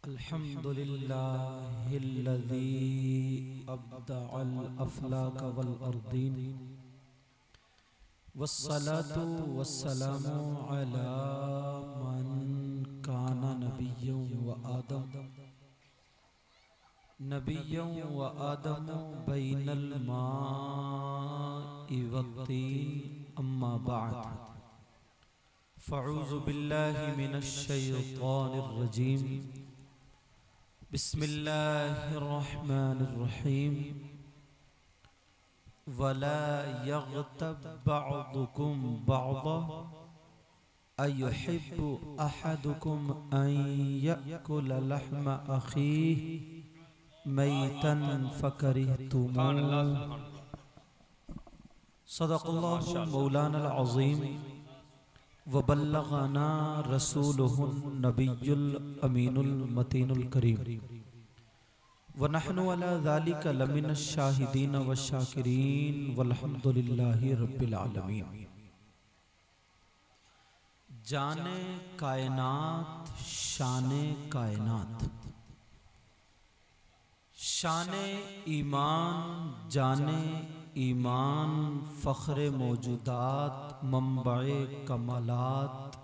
अल्हम्दुलिल्लाहिल्लज़ी अब्दअल अफ़लाक वल अर्दीन वस्सलातु वस्सलामु अला मन काना नबिय्यन व आदम बैनल माइ वत्तीन अम्मा बअद फ़अऊज़ु बिल्लाहि मिनश शैतानिर रजीम बिस्मिल्लाहिर रहमानिर रहीम वला यग़्तब बअदुकुम बअदन अयुहिब्बु अहदुकुम अन यअकुल लहम अखीहि मैतन फ़करिहतुमूह। सदक़ल्लाहु मौलानल अज़ीम व बल्लग़ना रसूलुहुन नबियुल अमीनुल मतीनुल करीम व नहनु अला ज़ालिका लमिनश शाहिदीन व शाकिरीन वल्हम्दुलिल्लाहि रब्बिल आलमीन। जाने कायनात शाने कायनात, शाने ईमान जाने ईमान, फ़ख्रे मौजूदात मंबए कमालात,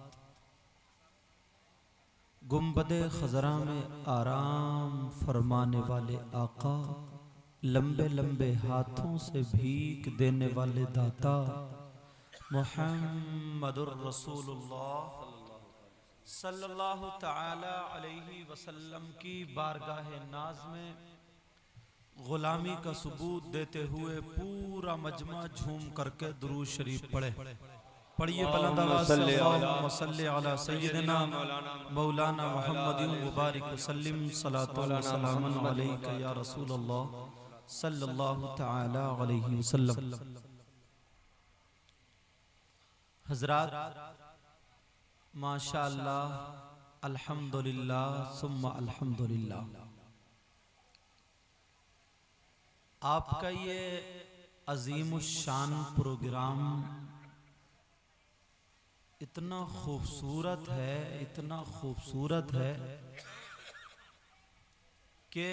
गुंबदे खज़रा में आराम फरमाने वाले आका, लंबे लंबे हाथों से भीख देने वाले दाता मुहम्मदुर रसूलुल्लाह सल्लल्लाहु तआला अलैहि वसल्लम की बारगाह नाज में गुलामी का सबूत देते हुए पूरा मजमा झूम करके दुरूद शरीफ पढ़े। पढ़िए बुलंद आवाज़ से अल्लाहुम्मा सल्लि अला सय्यिदिना मौलाना मुहम्मदिन मुबारक वसल्लिम सलातो व सलामन अलैका या रसूलल्लाह सल्लल्लाहु तआला अलैहि वसल्लम। हज़रात माशाअल्लाह अल्हम्दुलिल्लाह सुम्मा अल्हम्दुलिल्लाह, आपका ये अज़ीमुश्शान प्रोग्राम इतना खूबसूरत है, इतना खूबसूरत है कि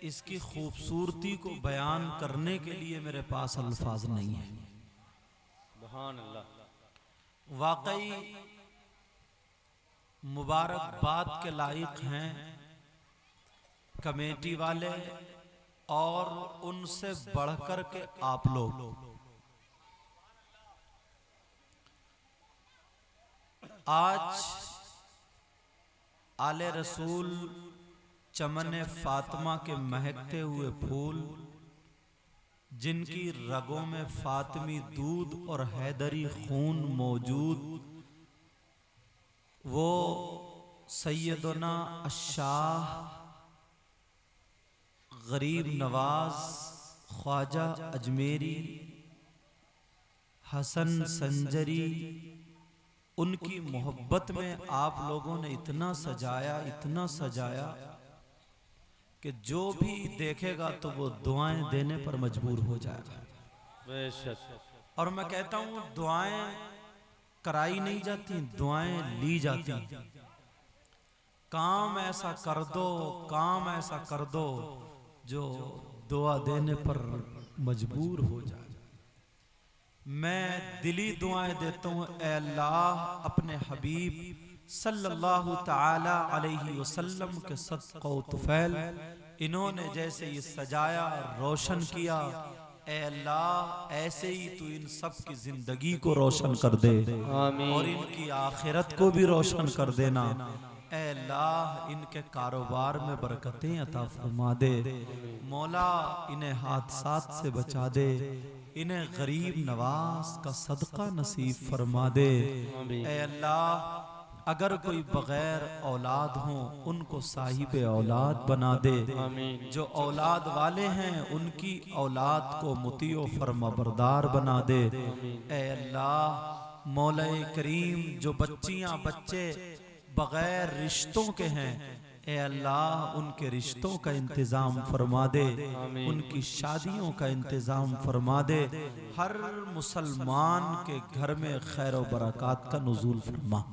इसकी खूबसूरती को बयान करने के लिए मेरे पास अल्फाज नहीं है। सुभान अल्लाह। वाकई मुबारकबाद के लायक हैं कमेटी वाले और उनसे बढ़कर के आप लोग। आज आले रसूल चमने फातिमा के महकते हुए फूल, जिनकी रगों में फातिमी दूध और हैदरी खून मौजूद, वो सैयदना अशाह गरीब नवाज ख्वाजा अजमेरी हसन संजरी, उनकी मोहब्बत में आप लोगों ने इतना सजाया कि जो भी देखेगा तो वो दुआएं देने पर मजबूर हो जाएगा। और मैं कहता हूँ दुआएं कराई नहीं जाती, दुआएं ली जाती। काम ऐसा कर दो, काम ऐसा कर दो जो दुआ देने पर मजबूर हो जाए। मैं दिली दुआएं देता हूँ, ऐ अल्लाह अपने हबीब सल्लल्लाहु तआला अलैहि वसल्लम के सदक़ा व तुफ़ैल इन्होंने जैसे ये सजाया रोशन किया, ऐ अल्लाह ऐसे ही तू इन सब की जिंदगी को रोशन कर दे और इनकी आखिरत को भी रोशन कर देना। ऐ अल्लाह इनके कारोबार में बरकतें अता फरमा दे। मौला इन्हें हादसात से बचा दे, इन्हें गरीब नवाज का सदका नसीब फरमा दे। ऐ अल्लाह अगर कोई बगैर औलाद हो उनको साहिब औलाद बना दे, जो औलाद वाले हैं उनकी औलाद को मुतियो फरमाबरदार बना दे। ऐ अल्लाह मौला करीम जो बच्चियां बच्चे बगैर रिश्तों के हैं, ए अल्लाह उनके रिश्तों का इंतज़ाम फरमा दे, उनकी शादियों का इंतज़ाम फरमा दे, हर मुसलमान के घर में खैर व बरक़ात का नुज़ूल फरमा।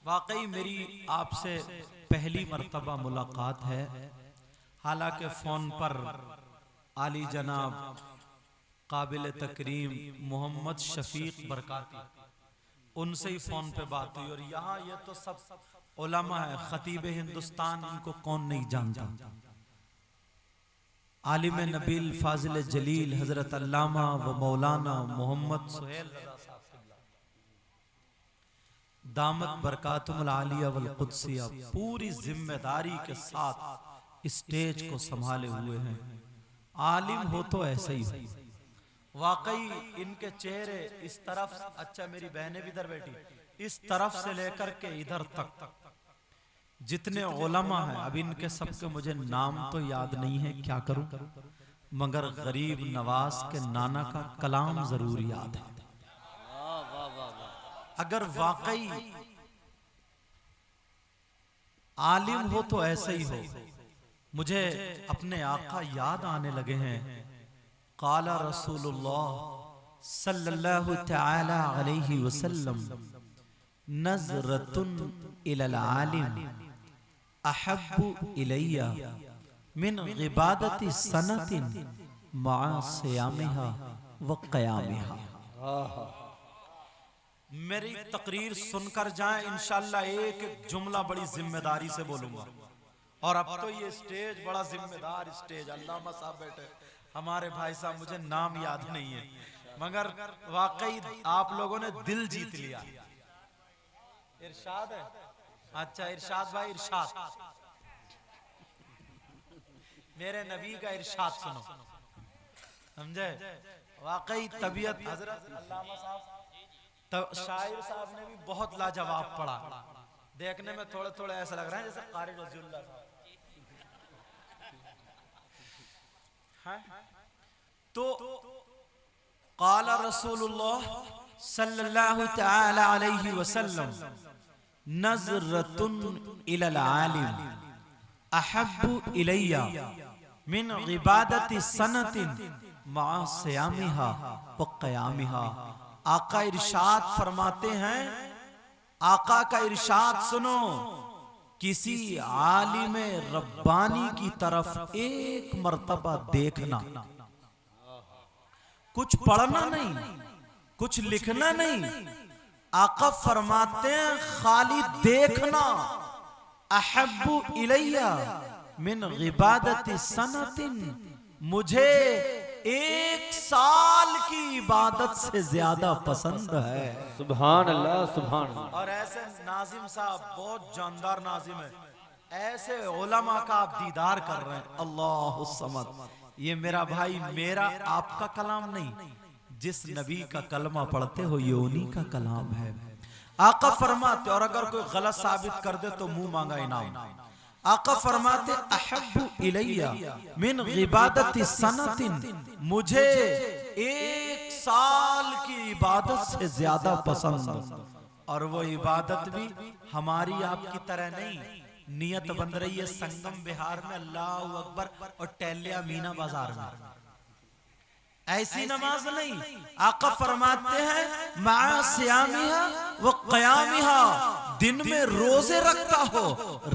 वाकई मेरी आपसे पहली मर्तबा मुलाकात है। हालांकि फ़ोन पर आली जनाब काबिल तकरीम मोहम्मद शफीक बरकाती, उनसे ही फ़ोन पे बात हुई। और यहाँ ये तो सब उलमा है, खतीब हिंदुस्तान, इनको कौन नहीं जानता। आलिम नबील फाजिल जलील हजरत अल्लामा व मौलाना मोहम्मद सुहेल दामत बरकातुल आलिया वल कुद्सिया पूरी जिम्मेदारी के साथ स्टेज को संभाले हुए हैं। आलिम हो तो ऐसे ही हो। वाकई इनके चेहरे इस तरफ, अच्छा मेरी बहनें भी इधर बैठी, इस तरफ से लेकर के इधर तक जितने उलमा हैं, अब इनके सबके मुझे नाम तो याद नहीं है, क्या करूं, मगर गरीब नवाज के नाना का कलाम जरूर याद है। अगर वाकई आलिम हो तो ऐसे ही हो। मुझे अपने आका याद आने लगे हैं। काला रसूलुल्लाह सल्लल्लाहु तआला अलैहि वसल्लम नज़रतुन इलल आलिम अहब्बु इलैया मिन गिबादति सनतिन मअ सियामिहा व क़यामिहा। मेरी तकरीर सुनकर जाएं, इंशाअल्लाह एक एक जुमला बड़ी जिम्मेदारी से बोलूंगा। और अब तो ये स्टेज बड़ा जिम्मेदार स्टेज, अल्लामा साहब बैठे, हमारे भाई साहब, मुझे नाम याद नहीं है, मगर वाकई आप लोगों ने दिल जीत लिया। इरशाद है, अच्छा इरशाद भाई, इरशाद, मेरे नबी का इरशाद सुनो, समझे। वाकई तबीयत हजरत अल्लामा साहब, तो शायर साहब ने भी बहुत लाजवाब पढ़ा। देखने में थोड़े थोड़े ऐसा लग रहा है जैसे कारी रज़ुल्लाह साहब। तो काला रसूलुल्लाह सल्लल्लाहु तआला अलैहि वसल्लम नज़रतुन इलल आलिम अहब्बु इलैया मिन इबादति सनतिन मअ सियामिहा व क़यामिहा। आका इरशाद फरमाते हैं, आका का इरशाद सुनो, किसी आलिम रब्बानी की तरफ एक मर्तबा देखना, कुछ पढ़ना नहीं, कुछ लिखना नहीं, आका फरमाते हैं खाली देखना। अहब्बु इलैया मिन गिबादति सनतिन, मुझे एक साल की इबादत से ज्यादा पसंद है। सुभान अल्लाह, सुभान अल्लाह। और ऐसे नाजिम साहब बहुत जानदार नाजिम है, ऐसे उलमा का आप दीदार कर रहे हैं। अल्लाहु समद। ये मेरा भाई, मेरा आपका कलाम नहीं, जिस नबी का कलमा पढ़ते हो ये उन्हीं का कलाम है। आका फरमाते, और अगर कोई गलत साबित कर दे तो मुंह मांगा इनाम। आका फरमाते अहब्बु इलैया मिन इबादति सनतिन, मुझे एक साल की इबादत से ज्यादा पसंद। और वो इबादत भी हमारी आपकी तरह नहीं, नियत बन रही है संगम बिहार में अल्लाहु अकबर और टेलिया मीना बाजार में, ऐसी नमाज नहीं। आका फरमाते हैं मअ सियामिहा व क़यामिहा, दिन में रोजे रखता हो,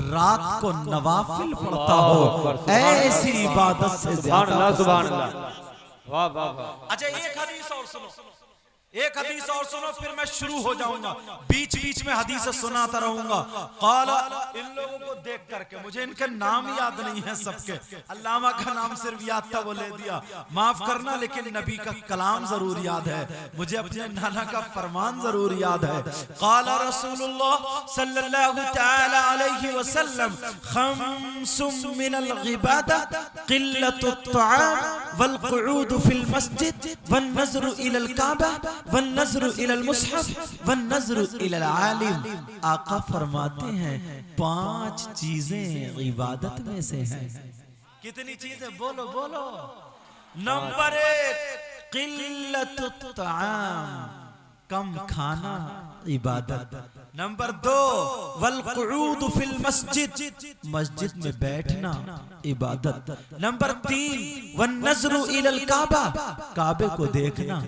रात को नवाफिल पढ़ता हो, ऐसी इबादत से ज्यादा। सुभान अल्लाह, वाह वाह वाह। अच्छा एक हदीस और सुनो, एक हदीस और सुनो, फिर मैं शुरू हो जाऊंगा, बीच बीच में हदीस सुनाता रहूंगा। काला, इन लोगों को देख करके मुझे इनके नाम याद नहीं है सबके, अल्लामा का नाम सिर्फ याद था वो ले दिया, माफ करना, लेकिन नबी का कलाम जरूर याद है, मुझे अपने नाना का फरमान जरूर याद है। काला रसूलुल्लाह सल्लल्लाहु तआला अलैहि वसल्लम खम्सुम मिनल इबादत क़िल्लतुत तआम वल क़ुऊद फिल मस्जिद वन नज़्रु इलल काबा वन नज़्रु इलल मुसहफ वन नज़्रु इलल आलिम। आका फरमाते हैं 5 चीजें इबादत में से हैं। कितनी चीजें? बोलो बोलो। नंबर 1 क़िल्लतुत तआम, कम खाना इबादत। नंबर 2 वल क़ुऊद फिल मस्जिद, मस्जिद में बैठना इबादत। नंबर 3 वन नज़्रु इलल काबा, काबे को देखना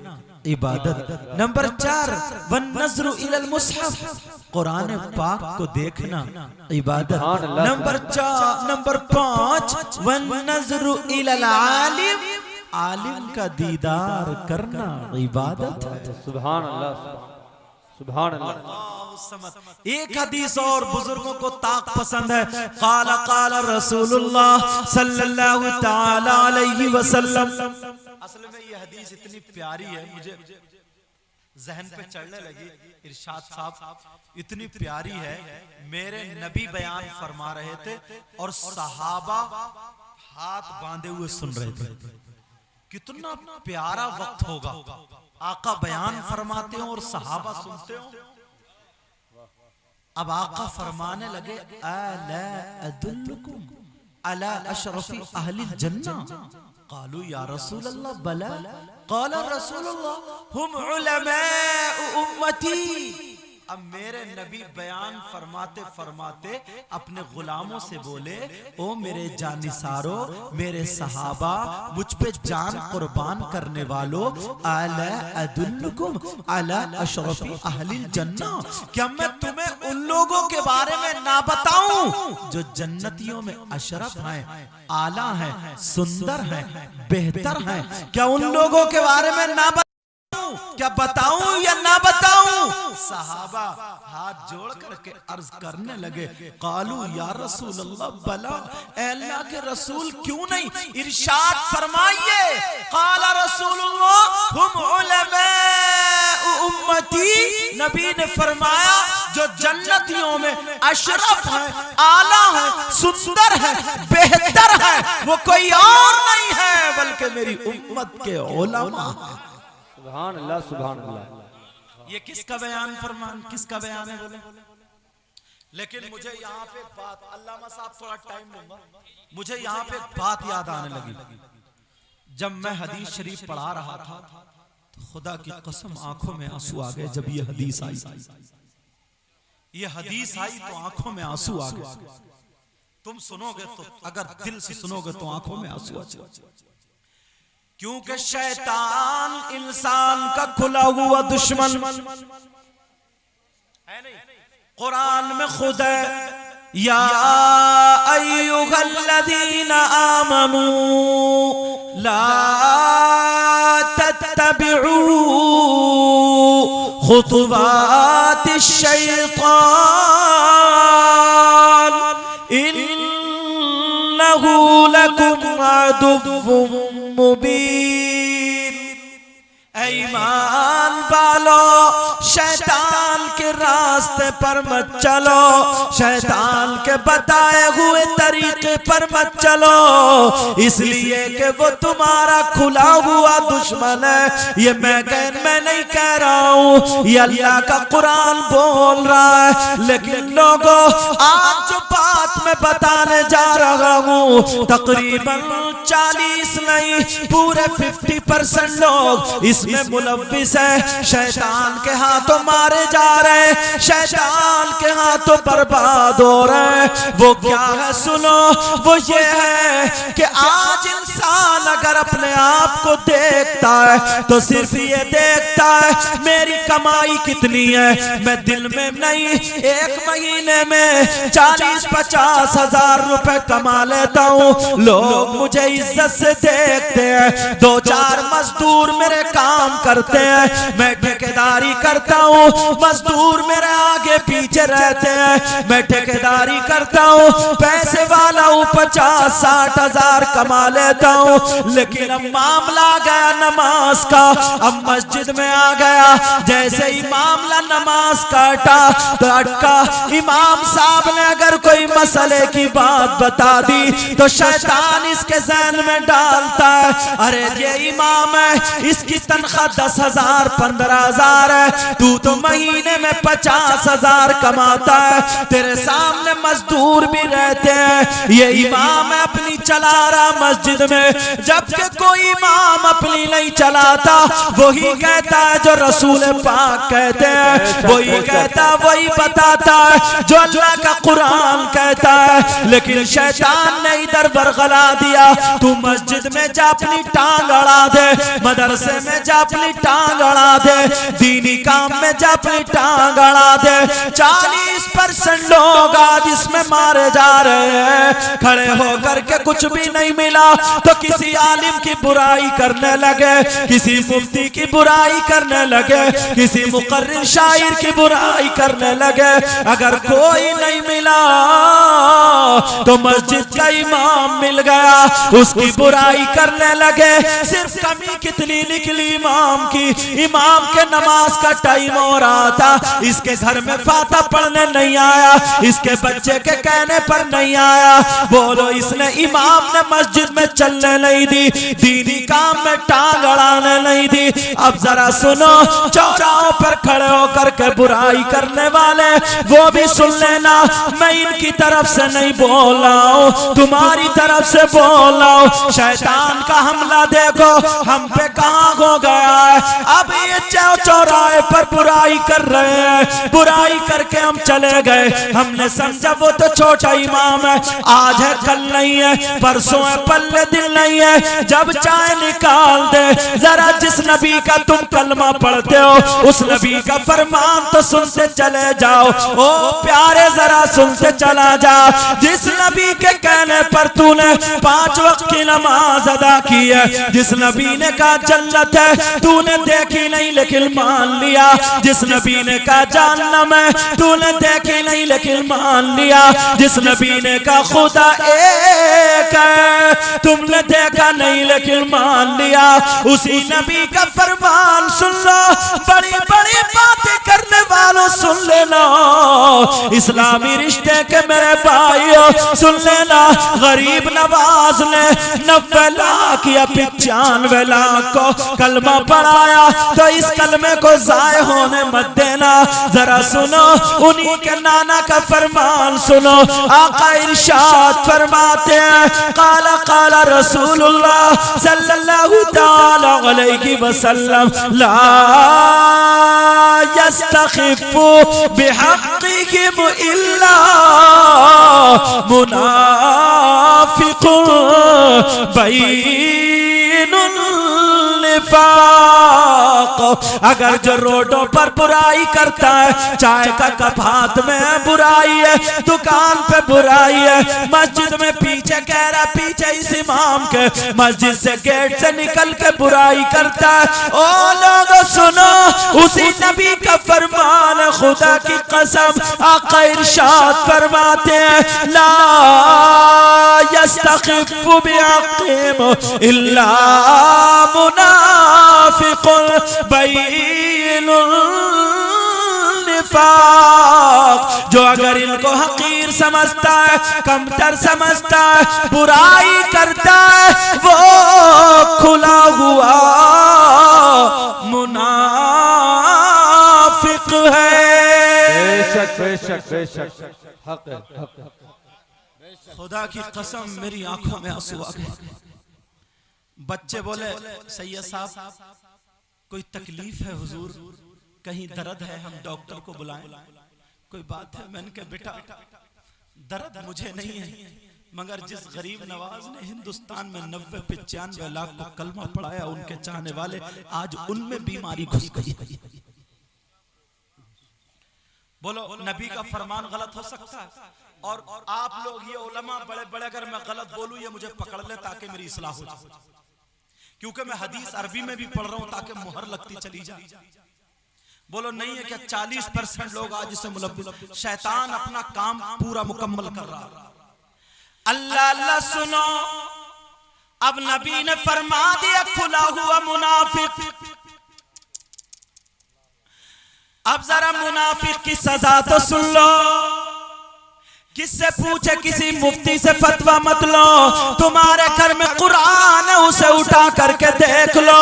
इबादत। नंबर 4 वन नज़रु इलल मुसहफ, कुरान पाक को देखना इबादत। नंबर 5 वन नज़रु इलल आलिम, आलिम का दीदार करना इबादत है। सुभान अल्लाह, सुभान अल्लाह। एक हदीस और बुजुर्गों को ताक पसंद है, काला काला रसूलुल्लाह सल्लल्लाहु ताला अलैहि वसल्लम। असल में ये हदीस इतनी प्यारी है, मुझे जहन पे चढ़ने लगी। इरशाद साहब इतनी प्यारी है, मेरे नबी बयान फरमा रहे थे और सहाबा हाथ बांधे हुए सुन रहे थे। कितना प्यारा वक्त होगा, आका बयान फरमाते हो और सहाबा सुनते हो। अब आका फरमाने लगे, अला अदुल्लुकुम अला अशरफी अहलिल जन्नह, क़ालू या रसूल अल्लाह बला, क़ाला रसूलुल्लाह हुम उलमाए उम्मती। अब मेरे नबी बयान फरमाते फरमाते अपने गुलामों से बोले, ओ मेरे जानिसारो, मेरे सहाबा, मुझ पे जान कुर्बान करने वालों, अला अदुल्लुकुम अला अशरफी अहलिल जन्नह, क्या मैं तुम्हें उन लोगों के बारे में ना बताऊं जो जन्नतियों में अशरफ हैं, आला हैं, सुंदर हैं, बेहतर हैं? क्या उन लोगों के बारे में ना क्या बताऊं या ना बताऊं? सहाबा हाथ जोड़ करके अर्ज करने लगे, कालू या रसूल अल्लाह बला, अल्लाह के रसूल क्यों नहीं, इरशाद फरमाइए। काला रसूलुल्लाह हुम उलमाए उम्मती, नबी ने फरमाया जो जन्नतियों में अशरफ है, आला है, सुंदर है, बेहतर है, वो कोई और नहीं है बल्कि मेरी उम्मत के उलमा। सुभान अल्लाह, सुभान अल्लाह। ये किसका बयान फरमान, किसका बयान है बोले? लेकिन मुझे यहाँ पे बात, अल्लामा साहब थोड़ा टाइम लूंगा, मुझे यहाँ पे बात याद आने लगी। जब मैं हदीस शरीफ पढ़ा रहा था तो खुदा की कसम आंखों में आंसू आ गए। जब ये हदीस आई, ये हदीस आई तो आंखों में आंसू आ गए। तुम सुनोगे तो, अगर दिल से सुनोगे तो आंखों में आंसू आ जाए, क्योंकि शैतान इंसान का खुला हुआ दुश्मन है। नहीं, कुरान में खुद है, या अय्युहल्लज़ीना आमनू ला तत्तबिऊ खुतुवातिश शैतान इन्नहु लकुम अदुव्वुम मुबीन। ईमान वालो, शैतान के रास्ते पर मत चलो, शैतान के बताए हुए तरीके पर मत चलो, इसलिए कि वो तुम्हारा खुला हुआ दुश्मन है। ये मैं नहीं कह रहा हूँ, ये अल्लाह का कुरान बोल रहा है। लेकिन लोगों, आज जो बात मैं बताने जा रहा हूँ, तकरीबन 40 नहीं पूरे 50% लोग इसमें मुलव्विस है। शैतान के हाथों मारे जा रहे हैं, शैतान के हाथों बर्बाद हो रहे हैं। वो क्या है सुनो, वो ये है कि आज इंसान अगर अपने आप को देखता है तो सिर्फ ये देखता है मेरी कमाई कितनी है। मैं दिन में नहीं, एक महीने में 40-50 हजार रुपए कमा लेता हूँ। लोग मुझे इज्जत से देखते हैं, 2-4 मजदूर मेरे काम करते हैं, मैं ठेकेदारी करता हूँ, मजदूर मेरे आगे पीछे रहते हैं, मैं ठेकेदारी करता हूँ, पैसे वाला हूँ, 50-60 हजार कमा लेता हूँ। लेकिन अब मामला आ गया नमाज का, अब मस्जिद में आ गया, जैसे ही मामला नमाज का तो अटका, इमाम साहब ने अगर कोई मसले की बात बता दी तो शैतान इसके ज़हन में डालता है, अरे ये इमाम है, इसकी तनख्वाह 10,000 15,000 है, तू तो महीने में 50,000 कमाता है, तेरे सामने में मजदूर भी रहते हैं। ये इमाम अपनी चला रहा मस्जिद में, जबकि कोई इमाम अपनी नहीं चलाता, वही कहता है जो रसूल पाक कहते हैं, वही कहता वही बताता है जो अल्लाह का कुरान कहता है। लेकिन शैतान ने इधर बरगला दिया, तू मस्जिद में जा अपनी टांग अड़ा दे, मदरसे में जा अपनी टांग अड़ा दे, दीनी काम में जा अपनी टांग अड़ा दे। 40% लोग आज इसमें मारे जा रहे हैं। खड़े होकर के कुछ भी नहीं मिला तो किसी आलिम की बुराई करने लगे, किसी मुफ्ती की बुराई करने लगे, किसी मुकर्रिर शायर की बुराई करने लगे। अगर कोई नहीं मिला तो मस्जिद का इमाम मिल गया, उसकी बुराई करने लगे। सिर्फ कमी कितनी निकली इमाम की, इमाम के नमाज का टाइम हो रहा था, इसके घर में फाता पढ़ने नहीं आया, इसके बच्चे के कहने पर नहीं आया। बोलो इसने इमाम ने मस्जिद में चलने नहीं दी, दीनी काम में टांग अड़ाने नहीं दी। अब जरा सुनो, चौराहों पर खड़े होकर के बुराई करने वाले वो भी सुन लेना, मैं इनकी तरफ से नहीं बोल रहा हूं, तुम्हारी तरफ से बोल रहा हूं। शैतान का हमला देखो हम पे कहां हो गया है। अब ये चौराहे पर बुराई कर रहे हैं, बुराई करके हम चले गए, हमने समझा वो तो छोटा इमाम है, आज है कल नहीं है, परसों है पल्ले दिन नहीं है। जब चाहे निकाल दे, जरा जिस नबी का तुम कलमा पढ़ते हो उस नबी का फरमान तो सुनते चले जाओ। ओ प्यारे जरा सुनते चला जा, जिस नबी के कहने पर तूने 5 वक्त की नमाज अदा की है, जिस नबी ने कहा जन्नत है तूने देखी नहीं लेकिन मान लिया, जिस नबी ने कहा जहन्नम है तूने देखी नहीं लेकिन मान लिया, जिस नबी ने कहा खुदा एक है तुमने देखा नहीं लेकिन मान लिया, उसी नबी का फरमान सुन लो। बड़ी बड़ी बातें करने वालों सुन लेना, इस्लामी रिश्ते के मेरे भाइयों सुन लेना। गरीब नवाज ने 90 लाख या 95 लाख को कलमा पढ़ाया, तो इस कलमे को जाय होने मत देना। जरा सुनो उन्हीं के नाना का फरमान सुनो, आका इरशाद फरमाते हैं, काला काला रसूलुल्लाह सल्लल्लाहु ताला अलैहि वसल्लम, ला यस्तखिफु बिहक़्क़िहिम इल्ला मुनाफ़िक़ुन बैनुन निफ़ाक़। अगर जो रोडों पर बुराई करता है, चाय का कप हाथ में है बुराई है, दुकान पे बुराई है, मस्जिद में पीछे कह रहा पीछे इस इमाम के मस्जिद से गेट से निकल के बुराई करता है। ओ लोगों सुनो, उसी नबी का फरमान है, खुदा की कसम आका इरशाद फरमाते हैं, ला यस्तखिफु बिहक़्क़िहिम इल्ला मुनाफ़िक़ुन बैनुन निफ़ाक़। जो अगर इनको हकीर समझता है, कमतर समझता है, बुराई करता है, वो खुला हुआ मुनाफिक है। बेशक बेशक बेशक, हक है, हक है। खुदा की कसम मेरी आंखों में आंसू आ गए। बच्चे बोले सैयद साहब कोई तकलीफ है हुजूर, कहीं दर्द है, हम डॉक्टर को बुलाएं, कोई बात है? मैंने कहा बेटा दर्द मुझे नहीं है, मगर जिस गरीब नवाज ने हिंदुस्तान में 90-95 लाख को कलमा पढ़ाया, उनके चाहने वाले आज उनमें बीमारी घुस गई। बोलो नबी का फरमान गलत हो सकता है? और आप लोग ये उलमा बड़े बड़े, अगर मैं गलत बोलूं ये मुझे पकड़ ले ताकि मेरी इस्लाह हो जाए, क्योंकि मैं हदीस अरबी में भी पढ़ रहा हूं ताकि मुहर लगती चली जाए। बोलो नहीं है क्या 40% लोग आज इससे मुलव्विस? शैतान अपना काम पूरा मुकम्मल कर रहा है। अल्लाह अल्लाह सुनो, अब नबी ने फरमा दिया खुला हुआ मुनाफिक। अब जरा मुनाफिक की सजा तो सुन लो। किससे पूछे, किसी मुफ्ती से फतवा मत लो। तुम्हारे घर में कुरान है, उसे उठा करके देख लो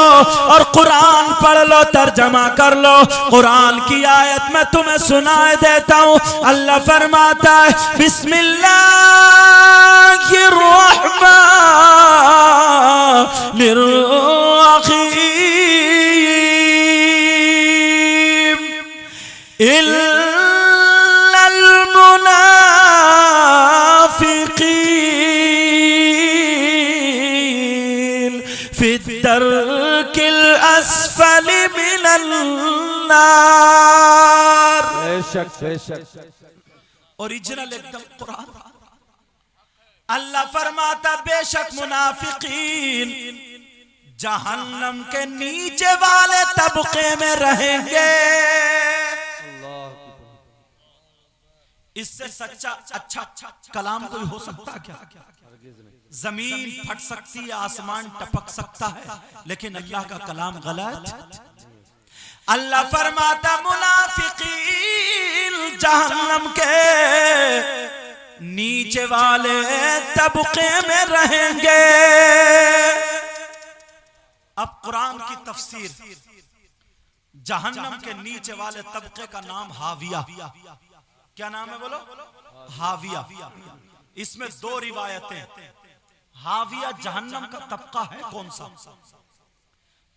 और कुरान पढ़ लो, तर्जमा कर लो। कुरान की आयत मैं तुम्हें सुनाए देता हूँ। अल्लाह फरमाता है बिस्मिल्लाहिर्रहमानिर्रहीम इल्लल मुनाफिकीन फिद्दरकिल अस्फली मिनन नार। बेशक बेशक ओरिजिनल एकदम कुरान। अल्लाह फरमाता बेशक मुनाफिकीन जहन्नम के नीचे वाले तबके में रहेंगे। इससे सच्चा अच्छा कलाम कोई हो सकता क्या? जमीन फट सकती है, आसमान टपक सकता है, लेकिन अल्लाह का कलाम गलत। अल्लाह फरमाता मुनाफिकीन जहन्नम के नीचे वाले तबके में रहेंगे। अब कुरान की तफसीर, जहन्नम के नीचे वाले तबके का नाम हाविया। क्या नाम है बोलो? हाविया। इसमें दो रिवायतें। हाविया जहन्नम का तबका है कौन सा?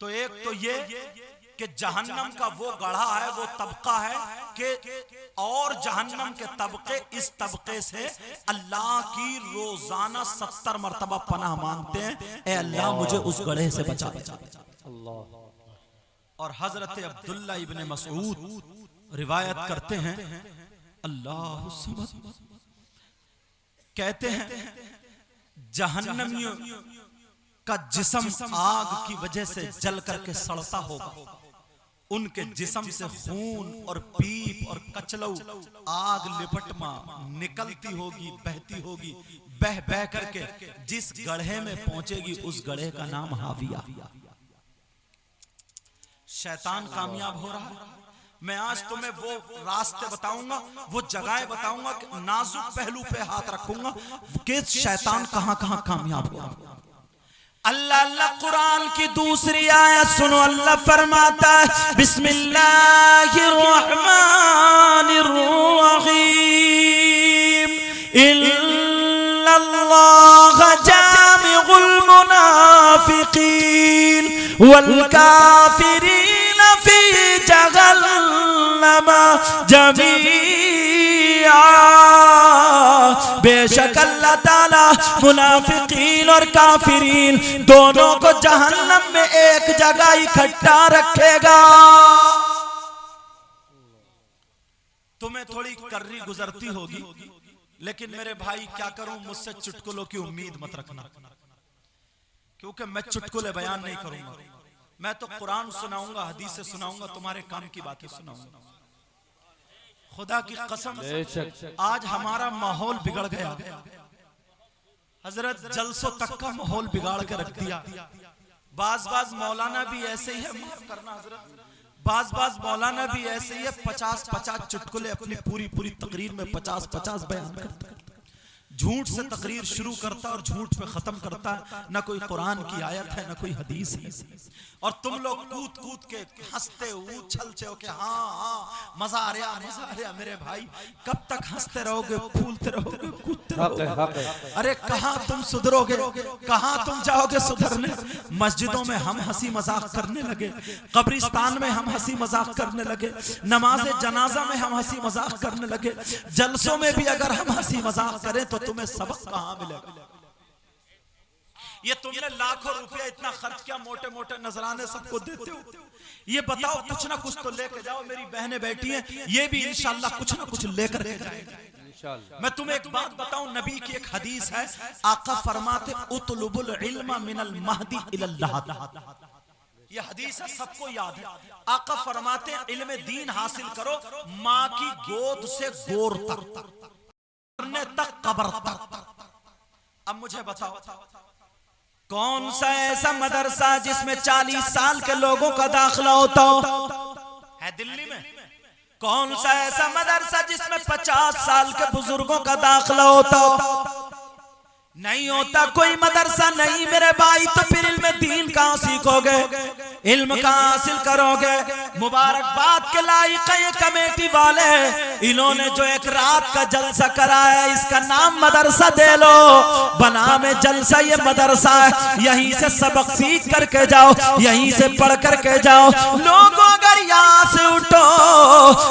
तो एक तो ये कि जहन्नम का वो गढ़ा है, वो तबका है कि और जहन्नम के तबके इस तबके से अल्लाह की रोजाना 70 मरतबा पनाह मांगते हैं, ए अल्लाह मुझे उस गढ़े से बचा। और हजरत अब्दुल्ला इब्ने मसूद रिवायत करते हैं, अल्लाह कहते हैं जहन्नमियों का जिस्म आग की वजह से जल करके सड़ता होगा। उनके जिस्म से खून और पीप और कचलऊ आग लिपटमा निकलती होगी, बहती होगी। बह बह करके जिस गड्ढे में पहुंचेगी उस गड्ढे का नाम हाविया। शैतान कामयाब हो रहा है। मैं आज तुम्हें वो रास्ते बताऊंगा, वो जगह बताऊंगा, नाजुक पहलू पे हाथ रखूंगा कि शैतान कहां कहां कामयाब हो रहा है। अल्लाह अल्लाह कुरान की दूसरी आयत सुनो। अल्लाह फरमाता है बिस्मिल्लाहिर्रहमानिर्रहीम इन्नल्लाह जामिउल मुनाफिकीन वल काफिरीन फी जहन्नम जमीआ। बेशक अल्लाह ताला मुनाफिकीन और काफिरीन दोनों को जहन्नम में एक जगह इकट्ठा रखेगा। तुम्हें थोड़ी कर्री गुजरती होगी, लेकिन मेरे भाई क्या करूं, मुझसे चुटकुलों की उम्मीद मत रखना, क्योंकि मैं चुटकुले बयान नहीं करूंगा। मैं तो कुरान सुनाऊंगा, हदीस से सुनाऊंगा, तुम्हारे काम की बातें सुनाऊंगा। खुदा की कसम आज हमारा माहौल बिगड़ गया। हजरत जलसों तक का माहौल बिगाड़ के रख दिया। बाज मौलाना भी ऐसे ही है, माफ करना हजरत, बाज मौलाना भी ऐसे ही है, 50 चुटकुले अपनी पूरी तकरीर में 50 बयान करता है। झूठ से तकरीर शुरू करता और झूठ पे खत्म करता है। ना कोई कुरान की आयत है, ना कोई हदीस है। और तुम लोग कूद के हंसते उछलते हो कि हाँ मजा आ रहा। मेरे भाई कब तक हंसते रहोगे, फूलते रहोगे, कूदते रहोगे? अरे कहाँ तुम सुधरोगे, कहाँ तुम जाओगे सुधरने? मस्जिदों में हम हंसी मजाक करने लगे, कब्रिस्तान में हम हंसी मजाक करने लगे, नमाज जनाजा में हम हंसी मजाक करने लगे। जलसों में भी अगर हम हंसी मजाक करें तो तुम्हें सबक कहां मिलेगा? ये तुमने लाखों रुपया इतना खर्च किया, मोटे मोटे नजराने सबको देते हो। ये बताओ कुछ ना कुछ तो लेकर जाओ। मेरी बहनें बैठी हैं, ये भी इंशाल्लाह कुछ ना कुछ लेकर के जाएंगे। मैं तुम्हें एक बात बताऊं, नबी की एक हदीस है, आका फरमाते उतलुबुल इल्मा मिनल महदी इलल लहद। ये हदीस है, सबको याद है। आका फरमाते इल्म दीन हासिल करो माँ की गोद से गोर तक, कब्र तक। अब मुझे बताओ कौन सा ऐसा मदरसा जिसमें 40 साल के लोगों का दाखिला होता हो? है दिल्ली में? कौन सा ऐसा मदरसा जिसमें 50 साल के बुजुर्गों का दाखिला होता? नहीं होता कोई मदरसा नहीं मेरे भाई। तो फिर इल्म दीन कहां सीखोगे, इल्म कहां हासिल करोगे? मुबारकबाद के लायक है ये कमेटी वाले, इन्होंने जो एक रात का जलसा करा है इसका नाम मदरसा दे लो। बना में जलसा ये मदरसा है, यहीं से सबक सीख करके जाओ, यहीं से पढ़ करके जाओ। लोगों अगर यहाँ से उठो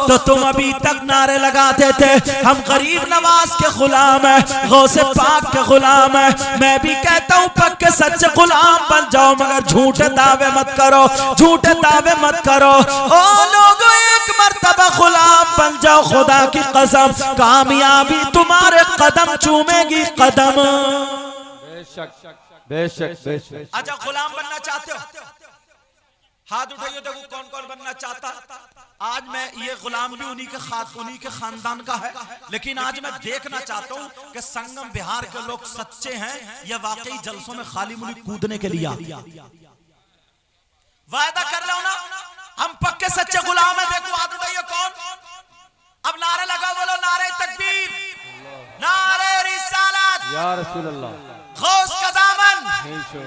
तो तुम अभी तक नारे लगाते थे हम गरीब नवाज के गुलाम है, गौसे पाक के गुलाम है। मैं भी कहता हूँ पक्के सच्चे गुलाम बन जाओ, मगर झूठे दावे मत करो, झूठे दावे मत करो। ओ लोगों एक मर्तबा गुलाम बन जाओ, खुदा की कसम कामयाबी तुम्हारे कदम चूमेगी कदम। बेशक बेशक बेशक। अच्छा गुलाम बनना चाहते हो? हाथ उठाइए, देखो कौन कौन बनना चाहता। आज मैं ये गुलाम भी उन्हीं के खानदान का है, लेकिन आज मैं देखना चाहता हूँ कि संगम बिहार के लोग सच्चे हैं या वाकई जलसों में खाली मुड़ी कूदने के लिए आते। वायदा कर लो ना हम पक्के सच्चे गुलाम हैं। देखो हाथ उठाइए कौन। अब नारे लगा, बोलो नारे तकबीर, नारे रिसालत, या रसूल अल्लाह, गौस का दामन,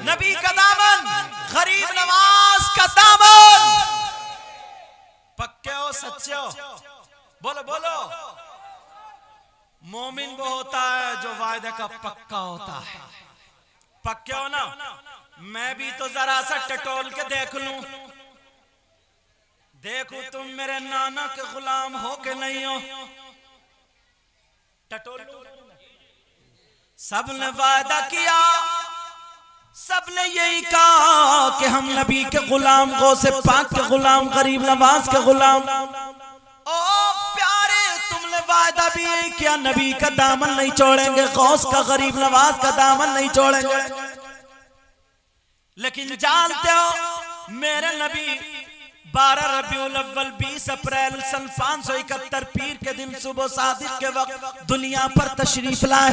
नबी का दामन, गरीब नवाज का दामन। पक्के हो, सच्चे हो? बोलो बोलो। मोमिन वो होता है जो वायदे का पक्का होता है। पक्के हो ना? मैं भी तो जरा सा टटोल के देख लूं, देखो तुम मेरे नाना के गुलाम हो के नहीं हो। टटोल सबने वादा किया, सबने यही कहा कि हम नबी के गुलाम, गौसे पाक के गुलाम, गरीब नवाज के गुलाम। ओ प्यारे तुमने वादा भी यही किया, नबी का दामन नहीं छोड़ेंगे, गौस का, गरीब नवाज का दामन नहीं छोड़ेंगे। लेकिन जानते हो मेरे नबी 12 रबीउल अव्वल 20 अप्रैल सन 571 पीर के दिन सुबह सादिक के वक्त दुनिया पर तशरीफ लाए।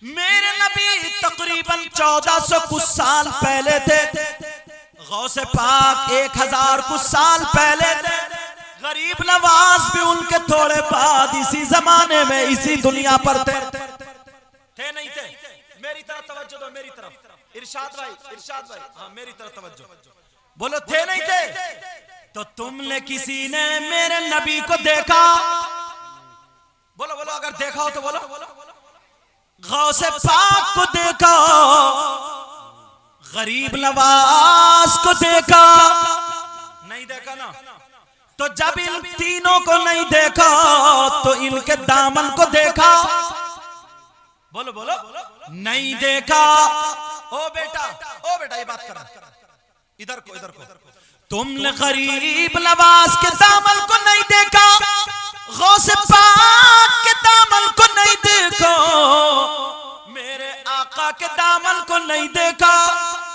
मेरे नबी तकरीबन 1400 कुछ साल पहले थे, गौसे पाक 1000 कुछ साल पहले थे, गरीब नवाज भी उनके थोड़े बाद इसी जमाने में इसी दुनिया पर थे नहीं थे? मेरी तरफ तवज्जो दो, मेरी तरफ। इरशाद भाई, इरशाद भाई, हाँ मेरी तरफ तवज्जो। बोलो थे नहीं थे? तो तुमने किसी ने मेरे नबी को देखा? बोलो बोलो, अगर देखा हो तो बोलो। गौसे पाक को देखा, गरीब नवाज को देखा? नहीं देखा ना? तो जब इन तीनों को नहीं देखा तो इनके दामन को देखा? बोलो बोलो, नहीं देखा। ओ बेटा ये बात करा, इधर को इधर को। तुमने गरीब नवाज के दामन को नहीं देखा, गौसे पाक के दामन को नहीं देखा, मेरे आका के दामन को नहीं देखा।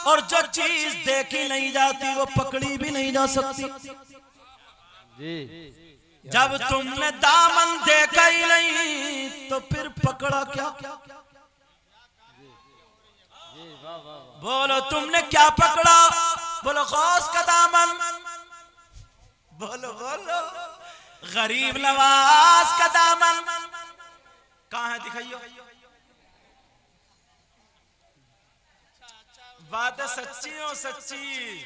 और जो चीज देखी नहीं जाती वो पकड़ी भी नहीं जा सकती। जब तुमने दामन देखा ही नहीं तो फिर पकड़ा क्या? बोलो तुमने क्या पकड़ा? बोलो गौस का दामन, बोलो बोलो गरीब नवाज का दामन। कहां है दिखाइयो? बात सच्ची हो सच्ची।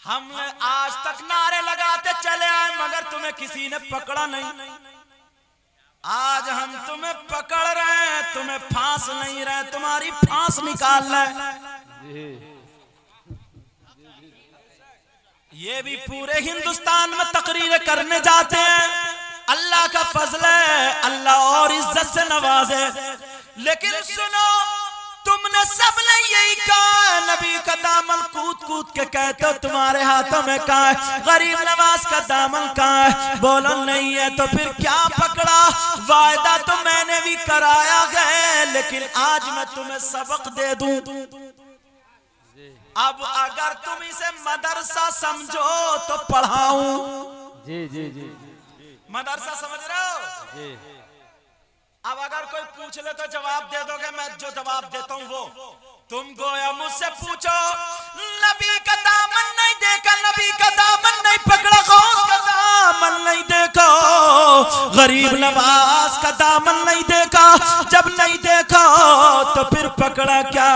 हमने आज तक नारे लगाते चले आए मगर तुम्हें किसी ने पकड़ा नहीं। आज हम तुम्हें पकड़ रहे हैं, तुम्हें फांस नहीं रहे, तुम्हारी फांस निकाल रहे। ये भी पूरे हिंदुस्तान में तकरीरें करने जाते हैं। अल्लाह का फजल है, अल्लाह और इज्जत से नवाजे। लेकिन सुनो, तुमने सबने यही कहा नबी का दामन कूद कूद के कहते हो तुम्हारे हाथों में कहाँ है? गरीब नवाज का दामन कहाँ है? बोलो नहीं है तो फिर क्या पकड़ा? वायदा तो मैंने भी कराया है, लेकिन आज मैं तुम्हें सबक दे दूं। अब अगर तुम इसे मदरसा समझो तो पढ़ाऊं। जी जी जी, मदरसा समझ रहे हो? जी। अब अगर कोई पूछ ले तो जवाब दे दोगे? मैं जो जवाब देता हूँ वो तुम गोया मुझसे पूछो, नबी का दामन नहीं देखा, नबी का दामन नहीं पकड़ा, गौस का दामन दामन नहीं देखा, गरीब नवाज का दामन नहीं देखा। जब नहीं देखा तो फिर पकड़ा क्या?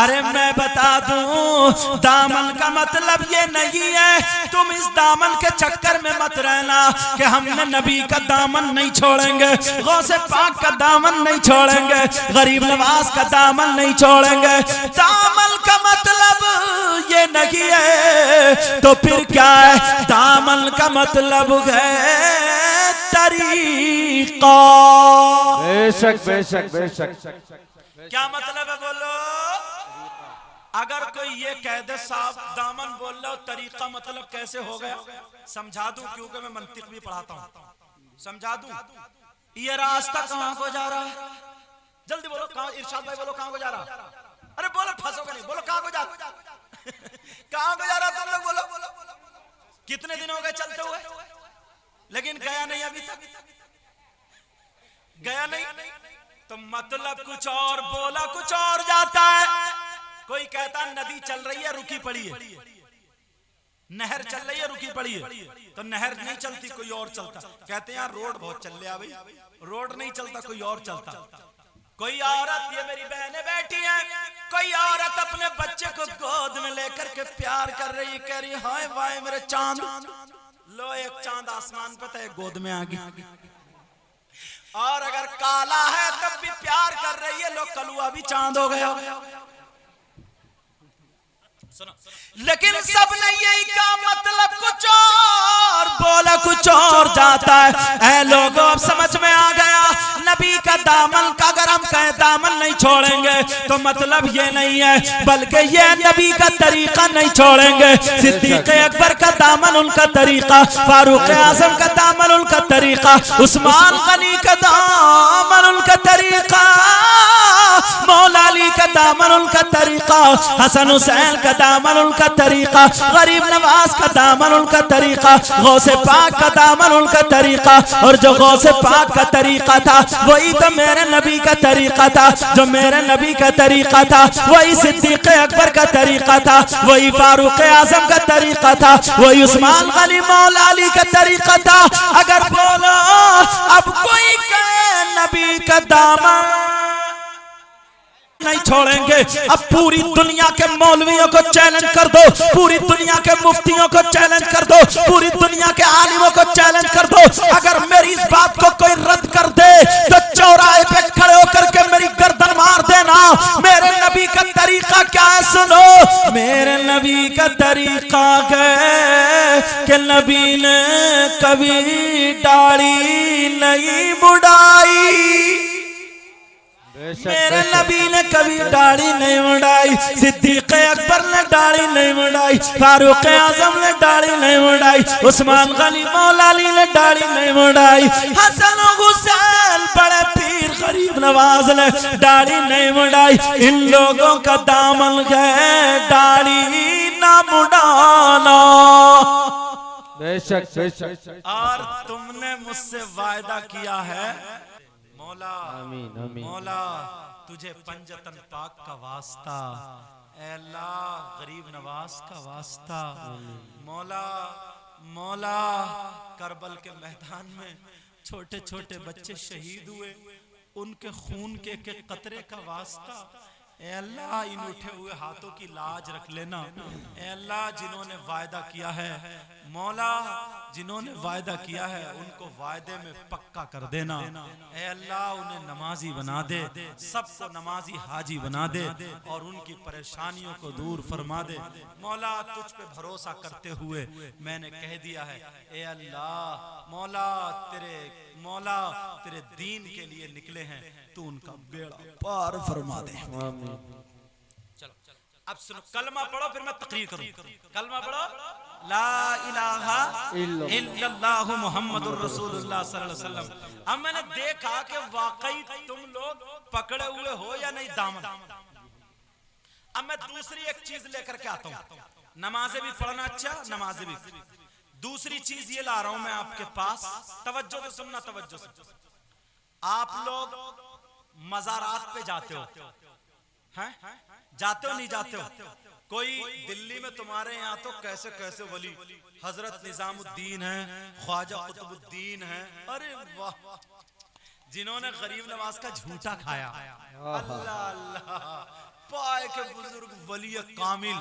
अरे मैं बता दूं, दामन का मतलब ये नहीं है तुम इस दामन के चक्कर में मत रहना कि हमने नबी का दामन नहीं छोड़ेंगे, गौसे पाक का दामन नहीं छोड़ेंगे, गरीब नवाज का दामन नहीं छोड़ेंगे। दामन का मतलब ये नहीं है तो फिर क्या है? दामन का मतलब है तरीका। बेशक बेशक बेशक। क्या मतलब है बोलो? अगर कोई ये कह दे साहब दामन बोल लो तरीका मतलब कैसे हो गया, समझा दूं क्योंकि मैं मंतिक भी पढ़ाता हूं। समझा दूं ये रास्ता कहां को जा रहा है? जल्दी बोलो कहां? इरशाद भाई बोलो कहां को जा रहा? अरे बोलो फंसोगे नहीं, बोलो कहां को जा कहां को जा रहा तुम लोग बोलो? कितने दिन हो गए चलते हुए लेकिन गया नहीं, अभी तक गया नहीं। तो मतलब कुछ और बोला कुछ और जाता है। कोई कहता नदी चल रही है रुकी पड़ी है, नहर चल रही है रुकी पड़ी है, तो नहर नहीं चलती कोई और चलता। कहते हैं यार रोड बहुत चल रहा है, भाई रोड नहीं चलता कोई और चलता। कोई औरत, ये मेरी बहनें बैठी हैं, कोई औरत अपने बच्चे को गोद में लेकर के प्यार कर रही, कह रही हाय वाय मेरे चांद, लो एक चांद आसमान पे था एक गोद में आ गया। और अगर काला है तब भी प्यार कर रही है, लो कलुआ भी चांद हो गया। लेकिन सबने यही का मतलब कुछ और बोला कुछ और जाता है। ऐ लोगों अब समझ में आ गया, नबी का दामन का अगर हम कहें दामन नहीं छोड़ेंगे तो मतलब ये नहीं है, बल्कि ये नबी का तरीका नहीं छोड़ेंगे। सिद्दीक अकबर का दामन उनका तरीका, फारूक आजम का दामन उनका तरीका, उस्मान गनी का दामन उनका तरीका, मौला अली का दामन उनका तरीका, हसन हुसैन का दामन उनका तरीका, गरीब नवाज का दामन उनका तरीका, गौसे पाक का दामन उनका तरीका। और जो गौसे पाक का तरीका था वही तो मेरे नबी का तरीका था, जो मेरे नबी का तरीका था वही सिद्दीक अकबर का तरीका था, वही फारूक आजम का तरीका था, वही उस्मान गनी मौला अली का तरीका था। अगर बोलो अब कोई कहे नबी का दामन नहीं छोड़ेंगे, अब पूरी दुनिया के मौलवियों को चैलेंज कर दो, पूरी दुनिया के मुफ्तियों को चैलेंज कर दो, पूरी दुनिया के आलिमों को चैलेंज कर दो। अगर मेरी इस बात को कोई रद्द कर दे तो चौराहे पे खड़े होकर के मेरी गर्दन मार देना। मेरे नबी का तरीका क्या है सुनो, मेरे नबी का तरीका है कि नबी ने कभी दाढ़ी नहीं मुड़ाई, मेरे नबी ने कभी दाढ़ी नहीं मुड़ाई, सिद्दीक अकबर ने दाढ़ी नहीं मुड़ाई, फारूक आजम ने दाढ़ी नहीं मुड़ाई, उस्मान गनी मौला अली ने दाढ़ी नहीं मुड़ाई, हसन हुसैन बड़े पीर गरीब नवाज ने दाढ़ी नहीं मुड़ाई। इन लोगों का दामन है दाढ़ी ना मुड़ाना। बेशक बेशक। और तुमने मुझसे वायदा किया है मौला, आमीन आमीन। मौला तुझे पंजतन पाक का वास्ता, ऐ अल्लाह गरीब नवाज का वास्ता, मौला मौला करबल के मैदान में छोटे छोटे बच्चे शहीद हुए, उनके खून के कतरे का वास्ता, ऐ अल्लाह इन उठे हुए हाथों की लाज रख लेना। ऐ अल्लाह जिन्होंने वायदा किया है मौला, जिन्होंने वायदा किया है उनको वायदे में पक्का कर देना। ऐ अल्लाह उन्हें नमाजी बना दे, सबको नमाजी हाजी बना दे और उनकी परेशानियों को दूर फरमा दे। मौला तुझ पे भरोसा करते हुए मैंने कह दिया है, ऐ अल्लाह मौला तेरे दीन के लिए निकले हैं, तू उनका बेड़ा पार फरमा दे। चलो अब सुनो, कलमा पढ़ो फिर मैं तकरीर करूं। कलमा पढ़ो, ला इलाहा इल्लल्लाह मुहम्मदुर रसूलुल्लाह सल्लल्लाहु अलैहि वसल्लम। अब मैंने देखा कि वाकई तुम लोग पकड़े हुए हो या नहीं दामन। अब मैं दूसरी एक चीज लेकर के आता हूं, नमाजें भी पढ़ना, अच्छा नमाजें भी। दूसरी चीज ये ला रहा हूं मैं आपके पास, तवज्जो से सुनना, तवज्जो से। आप लोग मज़ारात पे जाते हो, हैं? जाते हो नहीं जाते हो? कोई दिल्ली में तुम्हारे यहाँ तो कैसे कैसे वली, हजरत निजामुद्दीन है, ख्वाजा कुतुबुद्दीन है, अरे वाह, जिन्होंने गरीब नवाज का झूठा खाया, अल्लाह अल्लाह, पाए के बुजुर्ग वली कामिल,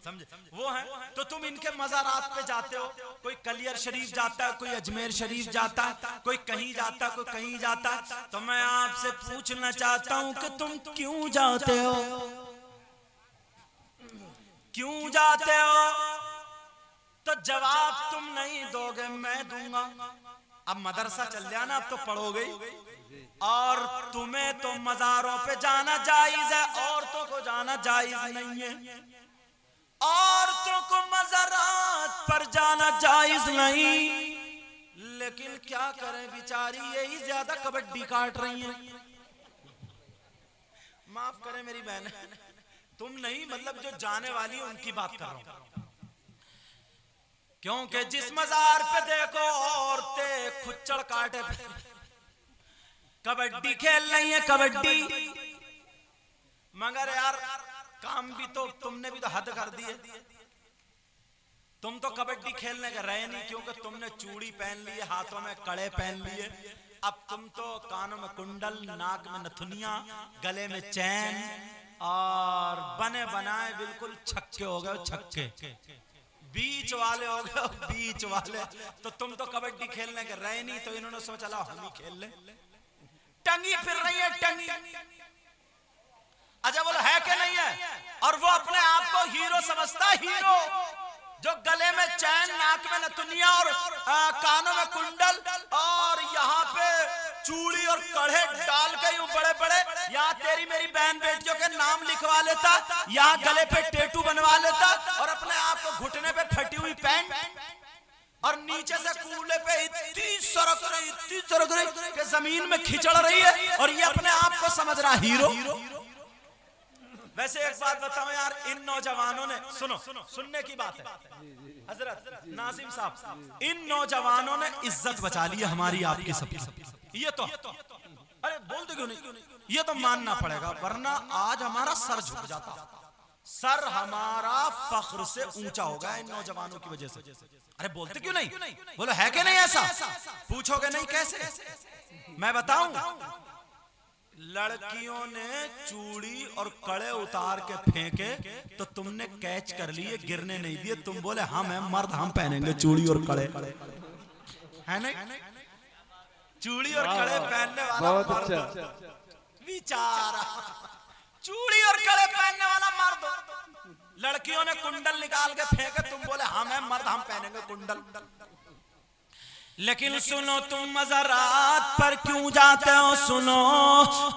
समझे वो है। तो तुम इनके मज़ारात पे जाते हो, कोई कलियर शरीफ जाता है, कोई अजमेर शरीफ जाता है, कोई कहीं जाता है, कोई कहीं जाता है। तो मैं आपसे पूछना चाहता हूं कि तुम क्यों जाते हो, क्यों जाते हो? तो जवाब तुम नहीं दोगे, मैं दूंगा। अब मदरसा चल जाना, अब तो पढ़ोगे, और तुम्हें तो मज़ारों पे जाना जायज है, औरतों को जाना जायज नहीं है। औरतों को मज़ारात पर जाना जायज नहीं, लेकिन क्या करें बेचारी, यही ज्यादा कबड्डी काट रही हैं। माफ करें मेरी बहन, तुम नहीं, मतलब जो जाने वाली है उनकी बात कर रहा हूं, क्योंकि जिस मज़ार पे देखो औरतें खुच्चड़ काटे कबड्डी खेल रही है, कबड्डी। मगर यार काम भी तो तुमने भी तो हद कर दी है। तुम तो कबड्डी खेलने के रहे नहीं, क्योंकि तुमने चूड़ी पहन ली है, हाथों में कड़े पहन लिए, अब तुम तो कानों में कुंडल, नाक में नथुनिया, गले में चैन, और बने बनाए बिल्कुल छक्के हो गए, छक्के बीच वाले हो गए, बीच वाले। तो तुम तो कबड्डी खेलने के रहे नहीं, तो इन्होंने सोचा ला हम ही खेल ले। टंगी फिर रही है, टंगी। अच्छा बोलो है कि नहीं है? और वो अपने आप को हीरो समझता है, हीरो जो गले में चैन, नाक में नथुनिया और कानों में कुंडल, और यहाँ पे चूड़ी और कड़े डाल के यूं बड़े बड़े, यहाँ तेरी मेरी बहन बेटियों के नाम लिखवा लेता, यहाँ गले पे टेटू बनवा लेता, और अपने आप को घुटने पे फटी हुई पैंट, और नीचे से कूले पे इतनी सरक रही कि जमीन में खिचड़ रही है, और ये अपने आप को समझ रहा हीरो। वैसे एक बात बताओ यार, इन नौजवानों ने, सुनो सुनने की बात है हजरत नासिम साहब, इन नौजवानों ने इज्जत बचा ली है हमारी, आपकी, सबकी। ये तो अरे बोलते क्यों नहीं, ये तो मानना पड़ेगा, वरना आज हमारा सर झुक जाता, सर हमारा फख्र से ऊंचा होगा इन नौजवानों की वजह से। अरे बोलते क्यों नहीं? बोलो है कि नहीं ऐसा? पूछोगे नहीं कैसे? मैं बताऊं, लड़कियों ने चूड़ी और कड़े उतार के फेंके तो तुमने कैच कर लिए, गिरने नहीं दिए। तुम बोले हम हैं मर्द, हम पहनेंगे चूड़ी और कड़े, है नहीं? चूड़ी और कड़े पहनने वाला मर्द, बेचारा चूड़ी और कड़े पहनने वाला मर्द। लड़कियों ने कुंडल निकाल के फेंके, तुम बोले हम हैं मर्द, हम पहनेंगे कुंडल। लेकिन सुनो, तुम मज़ारात पर क्यों जाते हो? सुनो,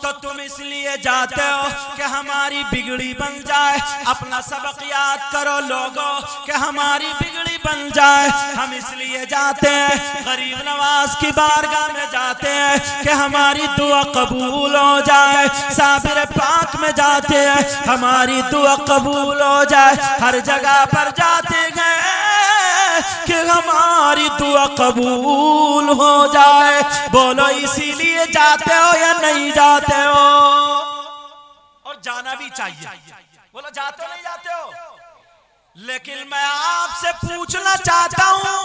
तो तुम इसलिए जाते हो कि हमारी बिगड़ी बन जाए। अपना सबक याद करो लोगों, कि हमारी बिगड़ी बन जाए। हम इसलिए जाते हैं, गरीब नवाज की बारगाह में जाते हैं कि हमारी दुआ कबूल हो जाए। साबिर पाक में जाते हैं, हमारी दुआ कबूल हो जाए। हर जगह पर जाते हैं कि हमारी दुआ कबूल हो जाए। बोलो इसीलिए जाते हो या नहीं जाते हो? और जाना भी चाहिए। बोलो जाते हो नहीं जाते हो? लेकिन मैं आपसे पूछना चाहता हूं,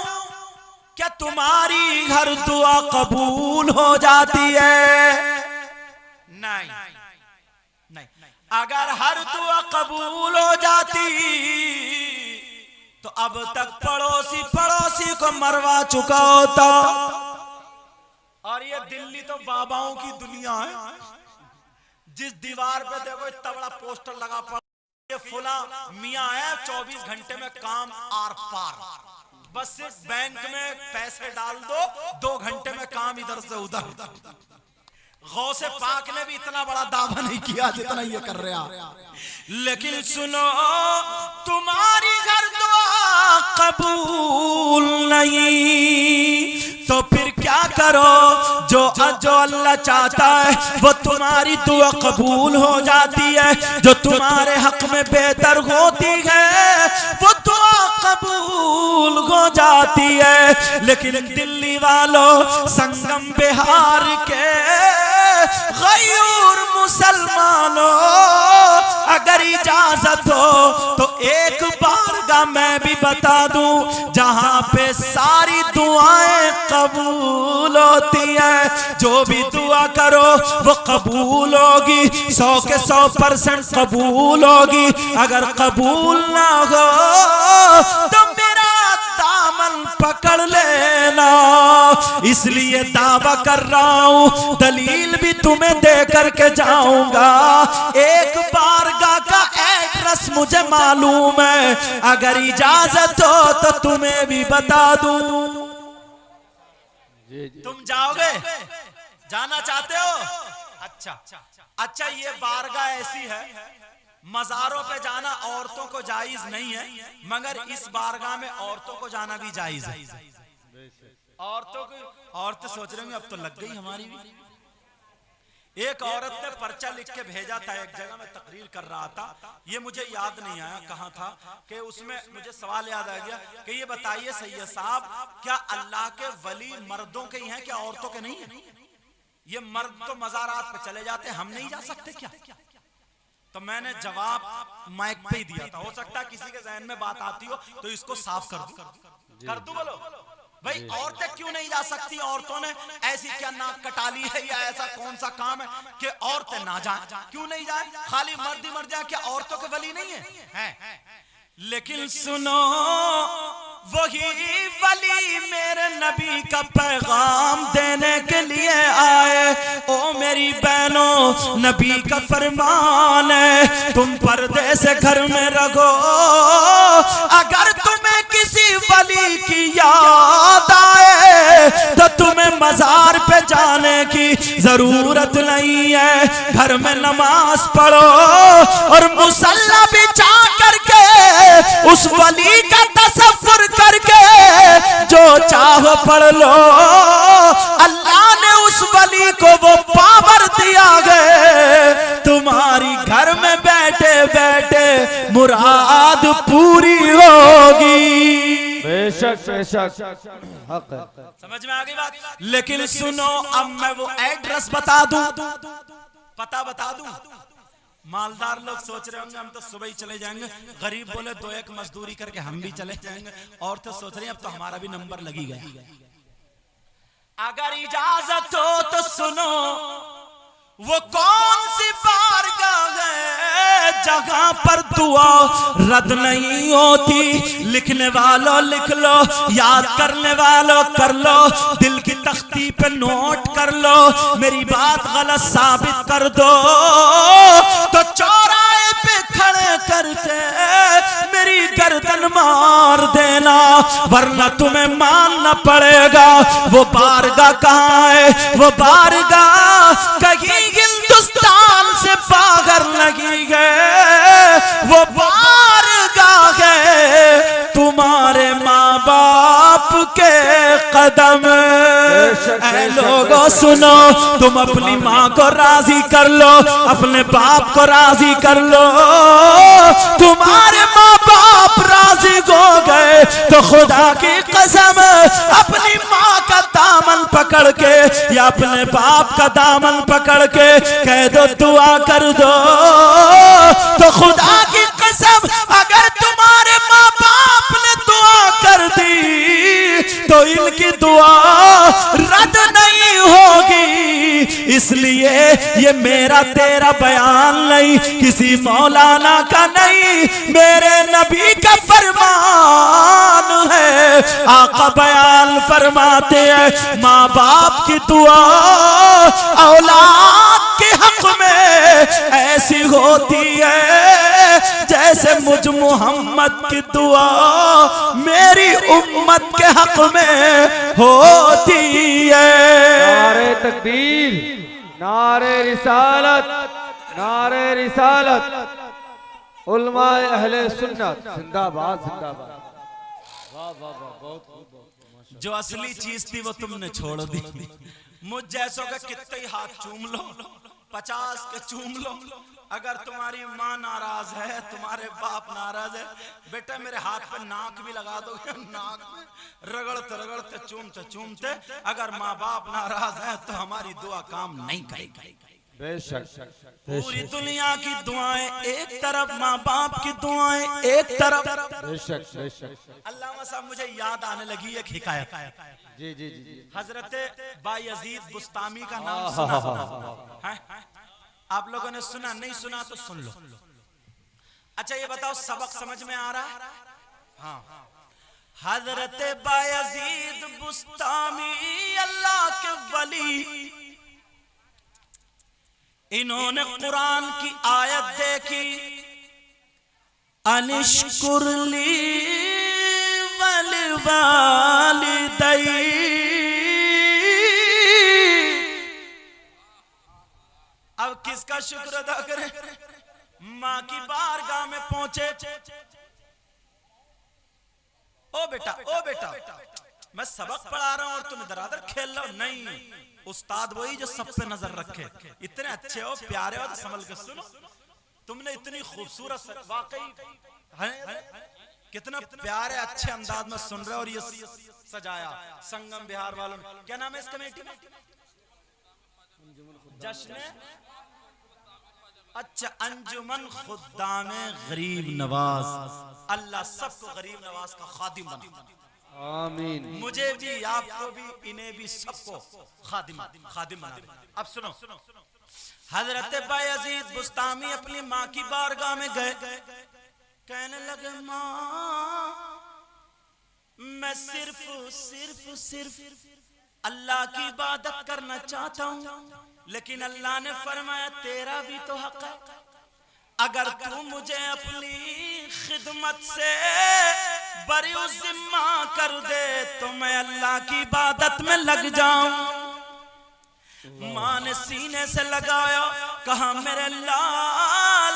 क्या तुम्हारी हर दुआ कबूल हो जाती है? नहीं नहीं। अगर हर दुआ कबूल हो जाती तो अब तक पड़ोसी को मरवा चुका होता। और ये दिल्ली तो बाबाओं की दुनिया है। जिस दीवार पे देखो इतना बड़ा पोस्टर लगा पड़ा, ये फुला मियाँ है, 24 घंटे में काम आर पार। बस सिर्फ बैंक में पैसे डाल दो, 2 घंटे में काम इधर से उधर। गौसे पाक ने भी इतना बड़ा दावा नहीं किया जितना ये कर रहा। लेकिन सुनो, तुम्हारी घर दुआ कबूल नहीं तो फिर क्या करो? जो अल्लाह चाहता है वो तुम्हारी दुआ कबूल हो जाती है। जो तुम्हारे हक में बेहतर होती है वो दुआ कबूल हो जाती है। लेकिन दिल्ली वालों, संगम बिहार के गयूर मुसलमानों, अगर इजाजत हो तो एक बारगाह मैं भी बता दूं जहां पे सारी दुआएं कबूल होती हैं। जो भी दुआ करो वो कबूल होगी, 100 के 100% कबूल होगी। अगर कबूल ना हो तो मेरा दामन पकड़ लेना। इसलिए दावा कर रहा हूं, दलील भी तुम्हें दे करके जाऊंगा। एक बारगाह का एड्रेस मुझे मालूम है, अगर इजाजत हो तो तुम्हें भी बता दूं। तुम जाओगे? जाना चाहते हो? अच्छा, ये बारगाह ऐसी है, मज़ारों पे जाना औरतों को जायज नहीं है, मगर इस बारगाह में औरतों को जाना भी जायज है। औरतें सोच रही होंगी अब तो लग गई हमारी भी। एक औरत ने पर्चा लिख के भेजा था, एक जगह में तकरीर कर रहा था, ये मुझे याद नहीं आया कहाँ था, कि उसमें मुझे सवाल याद आ गया कि ये बताइए सैयद साहब, क्या अल्लाह के वली मर्दों के ही हैं, क्या औरतों के नहीं है? ये मर्द तो मज़ारात पे चले जाते, हम नहीं जा सकते क्या? तो मैंने जवाब माइक पे ही दिया था, हो सकता है किसी के ज़हन में बात आती हो तो इसको साफ कर दूं। बोलो भाई, औरतें क्यों नहीं जा सकती? औरतों ने ऐसी क्या नाक कटा ली है, या ऐसा कौन सा काम है कि औरतें ना जाएं? क्यों नहीं जाएं? खाली मर्द ही मर जाए, क्या औरतों के वली नहीं है? लेकिन सुनो, वही वली मेरे नबी का पैगाम देने के लिए आए। ओ मेरी बहनों, नबी का फरमान है, तुम पर्दे से घर में रहो। अगर तुम्हें किसी वली की याद आए तो तुम्हें मजार पे जाने की जरूरत नहीं है। घर में नमाज पढ़ो और मुसल्ला बिछा करके उस वली का तसव्वुर करके जो चाहो पढ़ लो। अल्लाह ने उस वली को वो पावर दिया है, तुम्हारी घर में बैठे बैठे मुराद पूरी होगी। बेशक बेशक, समझ में आ गई बात? लेकिन सुनो, अब मैं वो एड्रेस बता दूं, पता बता दूं। मालदार लोग सोच रहे होंगे हम तो सुबह ही चले जाएंगे, गरीब बोले 2-1 मजदूरी करके हम भी चले जाएंगे, और तो सोच रहे हैं अब तो हमारा भी नंबर लगी गया। अगर इजाजत हो तो सुनो, वो कौन सी बारगाह है जहां पर दुआ रद्द नहीं होती? लिखने वालों लिख लो, याद करने वालों कर लो, दिल की तख्ती पे नोट कर लो। मेरी बात गलत साबित कर दो तो चौराहे पे खड़े करके मेरी गर्दन मार देना, वरना तुम्हें मानना पड़ेगा। वो बारगाह कहाँ है? वो बारगाह कहीं हिंदुस्तान से बाहर लगी है। वो बारगाह है तुम्हारे माँ बाप के कदम। ऐ लोगों सुनो, तुम अपनी माँ को राजी कर लो, अपने बाप को राजी कर लो। तुम्हारे माँ बाप राजी हो गए तो खुदा की कसम अपनी माँ का दामन पकड़ के या अपने बाप का दामन पकड़ के कह दो दुआ कर दो, तो खुदा की कसम अगर तुम्हारे माँ बाप ने दुआ कर दी तो इनकी दुआ रद्द नहीं होगी। इसलिए ये मेरा तेरा बयान नहीं, किसी मौलाना का नहीं, मेरे नबी का फरमान है। आका बयान फरमाते हैं, माँ बाप की दुआ औलाद के हक में ऐसी होती है जैसे मुझ मोहम्मद की दुआ मेरी उम्मत के हक में होती है। नारे तकबीर, नारे रिसालत, नारे रिसालत। उलमाए अहले सुन्नत जिंदाबाद, जिंदाबाद। वाह वाह वाह, बहुत। जो असली चीज थी वो तुमने छोड़ दी। मुझ जैसों के कितने ही हाथ चूम लो, 50 के चूम लो, अगर तुम्हारी माँ नाराज है, तुम्हारे बाप नाराज है, बेटा मेरे हाथ पे नाक भी लगा दोगे, नाक में रगड़ते रगड़ते चूमते चूमते, अगर माँ बाप नाराज है तो हमारी दुआ काम नहीं करेगी। बेशक पूरी दुनिया की दुआएं एक तरफ, माँ बाप की दुआएं एक तरफ। बेशक बेशक। अल्लामा साहब मुझे याद आने लगी एक हिकायत। जी जी जी। हजरत बायजीद बुस्तामी का नाम सुना है? आप लोगों ने सुना? नहीं सुना तो सुन लो। अच्छा ये बताओ, सबक समझ में आ रहा है? हाँ। हजरत बायजीद बुस्तामी अल्लाह के वली, इन्होंने कुरान की आयत देखी, अनिश्कुरली वल वालिदै। अब किसका शुक्र अदा करें? माँ की बारगाह में पहुंचे। ओ बेटा मैं सबक पढ़ा रहा हूं और तुम इधर उधर खेल रहे हो। नहीं, उस्ताद वही जो सब पे नजर रखे। इतने अच्छे हो, प्यारे हो तो संभल के सुनो। तुमने इतनी खूबसूरत, वाकई कितना प्यारे अच्छे अंदाज में सुन रहे हो। और ये सजाया संगम बिहार वालों ने, क्या नाम है इस कमेटी में? जश्न, अच्छा, अंजुमन खुद्दामे गरीब नवाज। अल्लाह सबको गरीब नवाज का खादिम बना। आमीन। मुझे भी, आपको भी, इन्हें भी, सबको खादिम बना दे। अब सुनो, हजरत बायजीद बुस्तामी अपनी माँ की बारगाह में गए। कहने लगे, माँ मैं सिर्फ अल्लाह की इबादत करना चाहता हूँ, लेकिन अल्लाह ने फरमाया तेरा भी तो हक है। अगर तू मुझे अपनी खिदमत से बरी जिम्मा कर दे तो मैं अल्लाह की इबादत में लग जाऊं। माँ ने सीने से लगाया, कहा मेरे लाल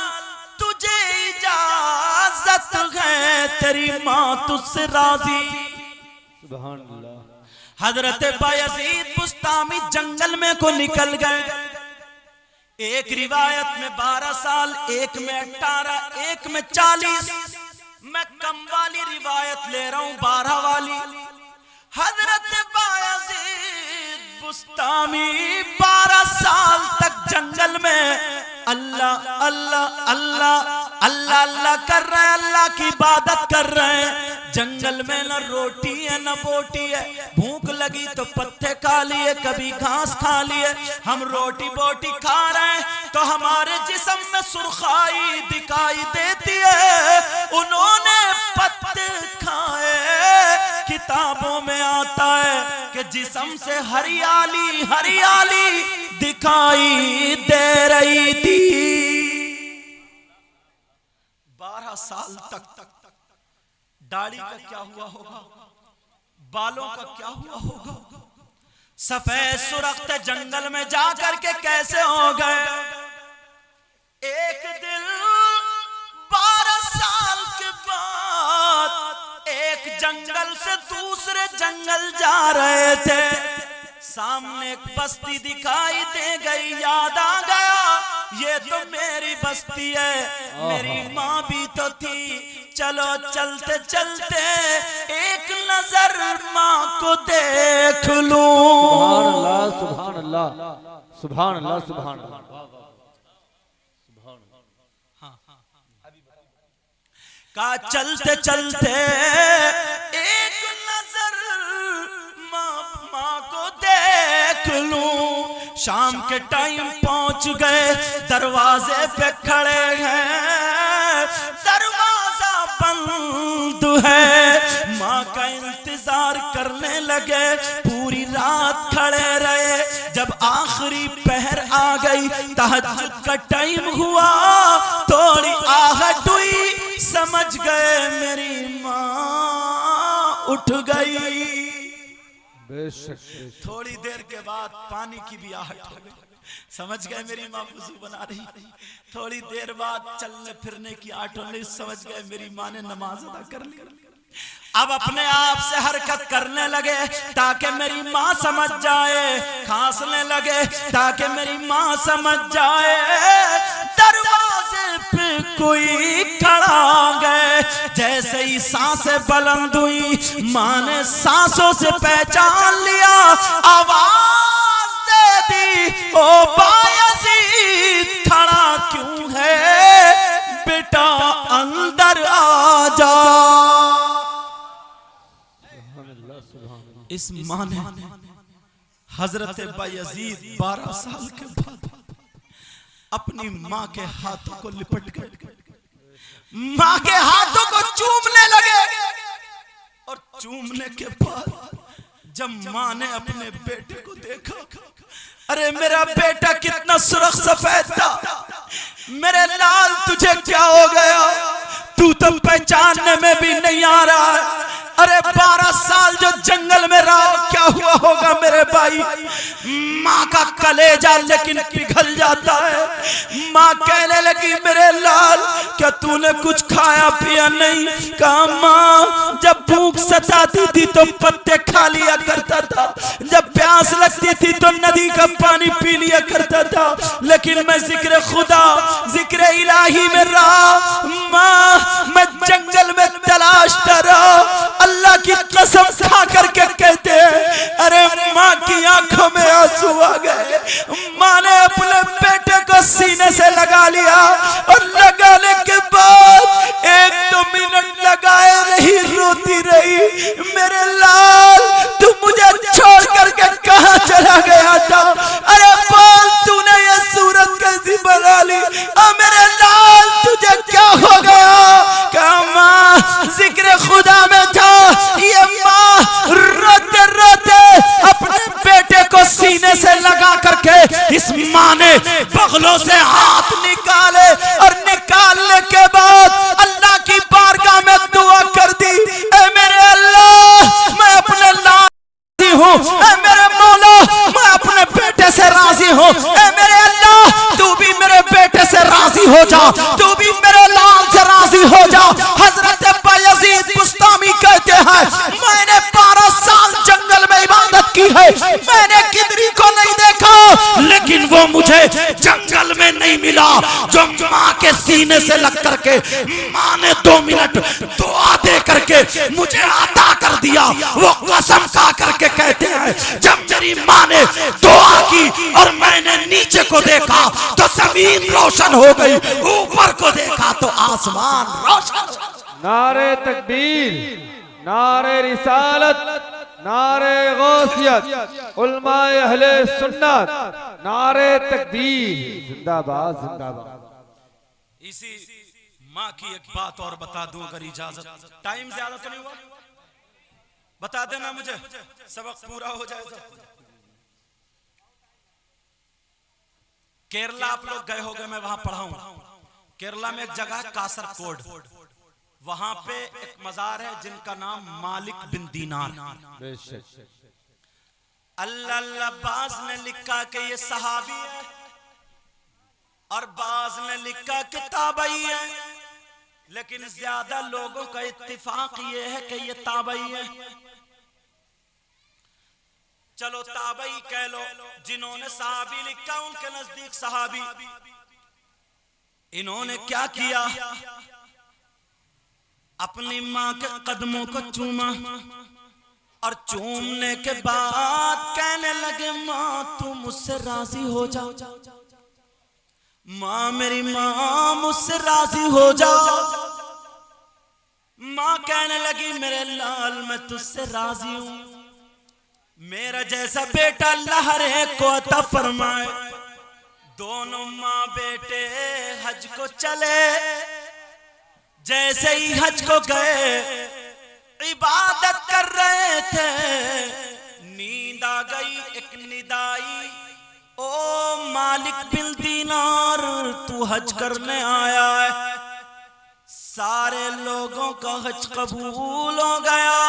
तुझे इजाजत है, तेरी माँ तुझसे राजी। सुभान अल्लाह। हजरत बायजीद बुस्तामी जंगल में को निकल गए। एक रिवायत में 12 साल, एक में 18, एक में 40। मैं कम वाली रिवायत ले रहा हूं, 12 वाली। हजरत बायजीद बुस्तामी 12 साल तक जंगल में अल्लाह अल्लाह अल्लाह अल्लाह अल्लाह कर रहे हैं, अल्लाह की इबादत कर रहे हैं। जंगल में न रोटी है न बोटी है, भूख लगी तो पत्ते खा लिए, कभी घास खा लिए। हम रोटी बोटी खा रहे हैं तो हमारे जिस्म में सुर्खाई दिखाई देती है, उन्होंने पत्ते खाए। किताबों में आता है कि जिस्म से हरियाली हरियाली दिखाई दे रही थी। 12 साल तक दाढ़ी का क्या हुआ होगा, बालों का क्या हुआ होगा, सफेद सुरख्त जंगल में जाकर के कैसे हो गए। एक दिन 12 साल के बाद एक जंगल से दूसरे जंगल जा रहे थे, सामने एक बस्ती दिखाई दे गई। याद आ गया, ये तो मेरी बस्ती है, मेरी माँ भी तो थी। चलो चलते चलते एक नजर माँ को देख लूं। सुभान अल्लाह सुभान अल्लाह सुभान अल्लाह। का चलते चलते एक नजर माँ को देख लूं। शाम के टाइम पहुंच गए, दरवाजे पे खड़े हैं, दरवाजा बंद है। माँ का इंतजार करने लगे, पूरी रात खड़े रहे। जब आखिरी पहर आ गई, तहज्जुद का टाइम हुआ, थोड़ी आहट हुई, समझ गए मेरी माँ उठ गई। थोड़ी देर के बाद पानी की भी आहट हो गई, समझ गए मेरी माँ वुज़ू बना रही। थोड़ी देर बाद चलने फिरने की आहट होने, समझ गए मेरी माँ ने नमाज अदा कर ली। अब अपने आप से हरकत करने लगे ताकि मेरी माँ समझ जाए, खांसने लगे ताकि मेरी माँ समझ जाए। दरवाजे पे कोई खड़ा गए, जैसे ही सांसें बुलंद हुई, माँ ने सांसों से पहचान लिया, आवाज दे दी, ओ बायजीद इस माँ ने हजरत बायजीद 12 साल के बाद अपनी माँ के हाथों को लिपट कर माँ के हाथों को चूमने लगे और चूमने के बाद जब माँ ने अपने बेटे को देखा, अरे मेरा बेटा कितना सुरख सफेद था, मेरे लाल तुझे क्या हो गया, तू तो पहचानने में भी नहीं आ रहा है। अरे 12 साल जो जंगल में रहा, क्या हुआ होगा मेरे भाई। माँ का कलेजा लेकिन पिघल जाता है। माँ कहने लगी मेरे लाल क्या तूने कुछ खाया पिया नहीं? कहा माँ जब भूख सताती थी तो पत्ते खा लिया करता था, जब प्यास लगती थी तो नदी का पानी पी लिया करता था, लेकिन मैं जिक्र खुदा जिक्र इलाही में रहा। माँ मैं जंगल में तलाशता रहा। अल्लाह की कसम खा करके कहते हैं अरे माँ की आंखों में आंसू आ गए। माँ ने अपने बेटे को सीने से लगा लिया और लगाने के बाद 1-2 मिनट लगाए रही, रोती रही, मेरे लाल तू मुझे छोड़ करके कहां चला गया था? अरे बोल तूने ये सूरत कैसी बना ली? मेरे लाल तुझे क्या हो गया? कहा माँ जिक्र खुदा में था। ये माँ रोते रोते अपने बेटे को सीने से लगा करके इस माँ ने बगलों से हाथ निकाले और निकालने के बाद अल्लाह की बारगाह में दुआ कर दी, ऐ मेरे अल्लाह मैं अपने राजी हूँ, ऐ मेरे मौला मैं अपने बेटे से राजी हूँ, ऐ मेरे अल्लाह तू भी मेरे बेटे से राजी हो जा, तू भी मेरे लाल से राजी हो जा। हजरत बायजीद बुस्तामी कहते हैं मैंने 12 साल जंगल में इबादत की है, मैंने किदरी को नहीं देखा, लेकिन वो मुझे जंगल में नहीं मिला जो माँ के सीने से लग करके माँ ने 2 मिनट दुआ दे करके मुझे अता कर दिया। वो कसम खा करके कहते हैं जब मेरी माँ ने दुआ की और मैंने नीचे को देखा तो जमीन रोशन हो गई, ऊपर को देखा तो आसमान रोशन। नारे तकबीर, नारे रिसालत, नारे गौसियत, उलमाए अहले सुन्नत, नारे तकबीर, जिंदाबाद जिंदाबाद। इसी माँ की एक बात और बता दूं अगर इजाजत, टाइम ज्यादा तो नहीं हुआ, बता देना मुझे, सबक पूरा हो जाए तो। केरला आप लोग गए होंगे, मैं वहां पढ़ा हूं। केरला में एक जगह कासरकोड, वहां पे एक मजार है जिनका नाम मालिक बिन दीनार। अल्लाह बाज ने लिखा कि ये सहाबी है और बाज ने लिखा कि ताबई है, लेकिन ज्यादा लोगों का इत्तिफाक ये है कि ये ताबई है। चलो ताबई कह लो, जिन्होंने सहाबी लिखा उनके नजदीक सहाबी। इन्होंने क्या किया, अपनी माँ के कदमों को चूमा और चूमने के बाद कहने लगे माँ तू मुझसे राजी हो जा, माँ मेरी माँ मुझसे राजी हो जा। माँ कहने लगी मेरे लाल मैं तुझसे राजी हूं, मेरा जैसा बेटा अल्लाह हर एक को अता फरमाए। दोनों माँ बेटे हज को चले, जैसे ही हज को गए इबादत कर रहे थे, नींद आ गई, एक निदाई ओ मालिक बिन दीनार तू हज करने आया है। सारे लोगों का हज कबूल हो गया,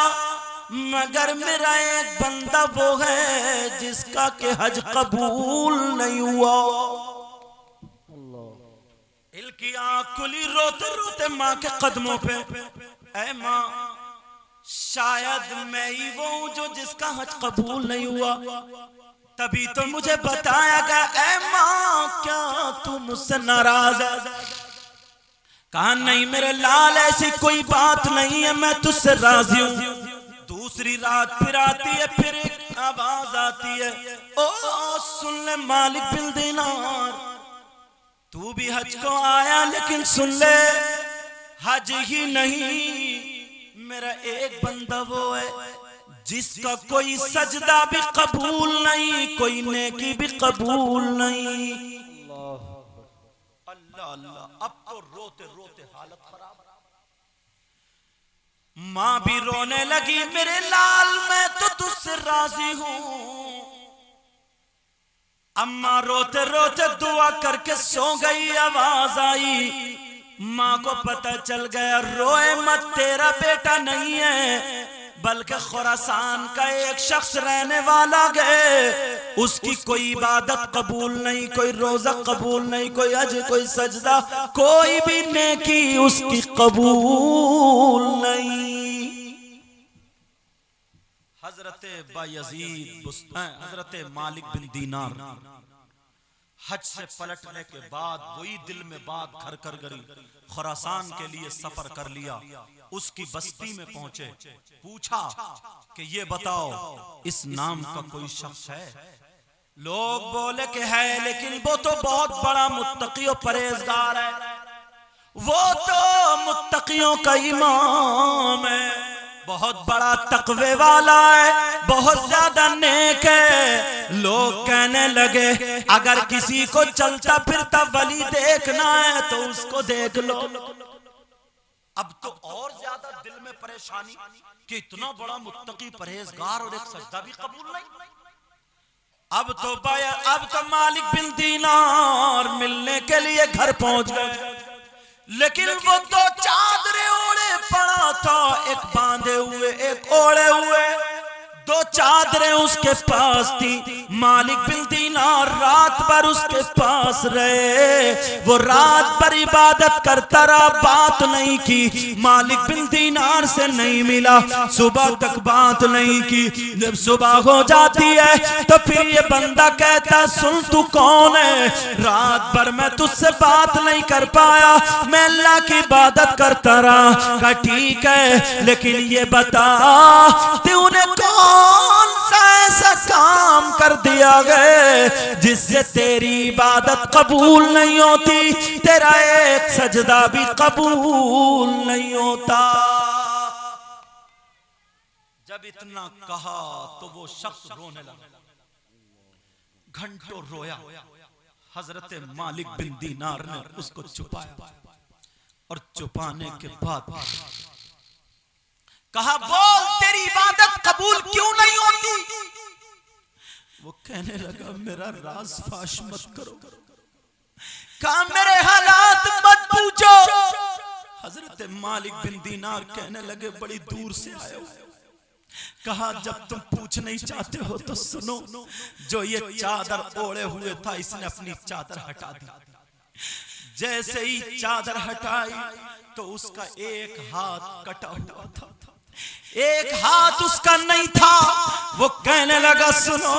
मगर मेरा एक बंदा वो है जिसका के हज कबूल नहीं हुआ। इनकी आंख खुली, रोते रोते माँ के कदमों पे, ऐ माँ शायद मैं ही वो हूं जो जिसका हज कबूल नहीं हुआ, तभी तो मुझे बताया गया। ऐ माँ क्या तू मुझसे नाराज है? कहा नहीं मेरे लाल ऐसी कोई बात नहीं है, मैं तुझसे राजी हूं। दूसरी रात फिर आती है, फिर एक आवाज आती है, ओ सुन ले मालिक बिन दीनार तू भी हज को आया, लेकिन सुन ले हज ही नहीं मेरा एक बंदा वो है जिसका कोई सजदा भी कबूल नहीं, कोई नेकी भी कबूल नहीं। अल्लाह अल्लाह। अब तो रोते रोते हालत खराब। माँ भी रोने लगी, मेरे लाल मैं तो तुझसे राजी हूं। अम्मा रोते रोते दुआ करके सो गई। आवाज आई, माँ को पता चल गया, रोए मत, तेरा बेटा नहीं है बल्कि खुरासान का एक शख्स रहने वाला है। उसकी कोई इबादत कबूल नहीं, कोई रोजा कबूल नहीं, कोई हज, कोई सजदा, कोई भी नेकी उसकी कबूल नहीं। हजरत बायजीद हजरत मालिक बिन दीनार हज से पलटने के बाद वही दिल में बात घर कर गई। खुरासान के लिए सफर कर लिया, उसकी बस्ती में पहुंचे, पूछा कि ये बताओ इस नाम का कोई शख्स है? लोग बोले कि है, लेकिन वो तो बहुत बड़ा मुत्तकी और परहेजगार है, वो तो मुत्तकियों का इमाम है, बहुत बड़ा तकवे वाला है, बहुत ज्यादा नेक है। लोग कहने लगे अगर किसी को चलता फिरता वली देखना है तो उसको देख लो। अब तो और ज्यादा दिल में परेशानी कि इतना बड़ा मुत्तकी परहेजगार और एक सजदा भी कबूल नहीं। अब तो मालिक बिन दीनार मिलने के लिए घर पहुंच गए, लेकिन वो दो चादरें ओढ़े पड़ा था, एक बांधे हुए एक ओढ़े हुए, दो चादरें उसके पास थी। मालिक बिन दीनार रात भर उसके पास रहे, वो रात भर इबादत करता रहा, बात नहीं की, मालिक बिन दीनार से नहीं मिला, सुबह तक बात नहीं की। जब सुबह हो जाती है तो फिर ये बंदा कहता, सुन तू कौन है? रात भर मैं तुझसे बात नहीं कर पाया, मैं अल्लाह की इबादत करता रहा। कहा ठीक है, लेकिन ये बता तूने कौन सा ऐसा काम कर दिया गया जिससे तेरी इबादत कबूल नहीं होती, तेरा एक सजदा भी कबूल नहीं होता। जब इतना कहा तो वो शख्स रोने लगा, घंटों रोया। हजरत मालिक बिन दीनार ने उसको छुपाया और छुपाने के बाद कहा, बोल तेरी इबादत कबूल क्यों नहीं होती? वो कहने लगा, मेरा राज फाश मत करो, कहा मेरे हालात मत पूछो। हजरत मालिक बिन दीनार कहने लगे, बड़ी दूर से आए हो। कहा जब तुम पूछ नहीं चाहते हो तो सुनो, जो ये चादर ओढ़े हुए था इसने अपनी चादर हटा दी। जैसे ही चादर हटाई तो उसका एक हाथ कटा हुआ था, एक हाथ उसका नहीं था। वो कहने लगा, सुनो,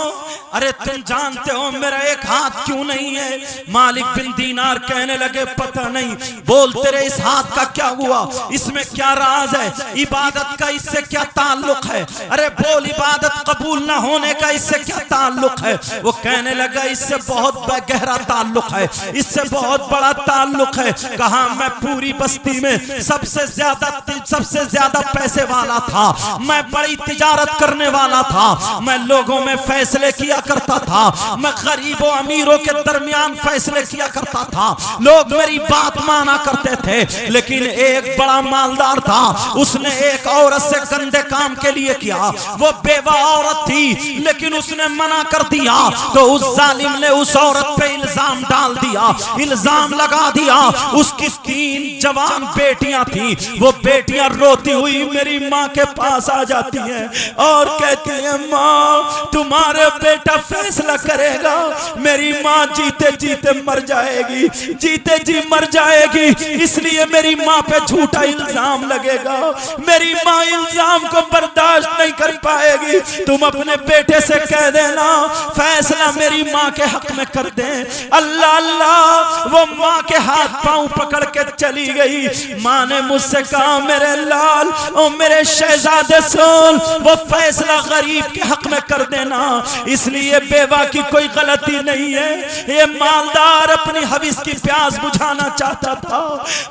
अरे तुम जानते हो मेरा एक हाथ क्यों नहीं है? मालिक बिन दीनार कहने लगे, पता नहीं। बोल तेरे इस हाथ का क्या हुआ, इसमें क्या राज है, इबादत का इससे क्या ताल्लुक है? अरे बोल, इबादत कबूल ना होने का इससे क्या ताल्लुक है? वो कहने लगा, इससे बहुत गहरा ताल्लुक है, इससे बहुत बड़ा ताल्लुक है। कहा मैं पूरी बस्ती में सबसे ज्यादा पैसे वाला था, मैं बड़ी तिजारत करने वाला था, मैं लोगों में फैसले किया करता था, मैं गरीबों अमीरों के दरमियान फैसले किया करता था, लोग मेरी बात माना करते थे। लेकिन एक बड़ा मालदार था, उसने एक औरत से गंदे काम के लिए किया, वो बेवा औरत थी, लेकिन उसने मना कर दिया तो उस जालिम ने उस औरत पे इल्जाम डाल दिया, इल्जाम लगा दिया। उसकी 3 जवान बेटियां थी, वो बेटियां रोती हुई मेरी माँ के पास आ जाती है और कहती है, माँ तुम्हारे बेटा फैसला करेगा। मेरी माँ जीते जीते मर जाएगी, जीते जी मर जाएगी, इसलिए मेरी माँ पे झूठा इल्जाम लगेगा, मेरी माँ इल्जाम को बर्दाश्त नहीं कर पाएगी। तुम अपने बेटे से कह देना फैसला मेरी माँ के हक में कर दे। अल्लाह अल्लाह, वो माँ के हाथ पांव पकड़ के चली गई। माँ ने मुझसे कहा, मेरे लाल, ओ मेरे मेरे शहजादे सुन, वो फैसला गरीब के हक में कर देना, इसलिए बेवा की कोई गलती नहीं है। ये मालदार अपनी हविस की प्यास बुझाना चाहता था।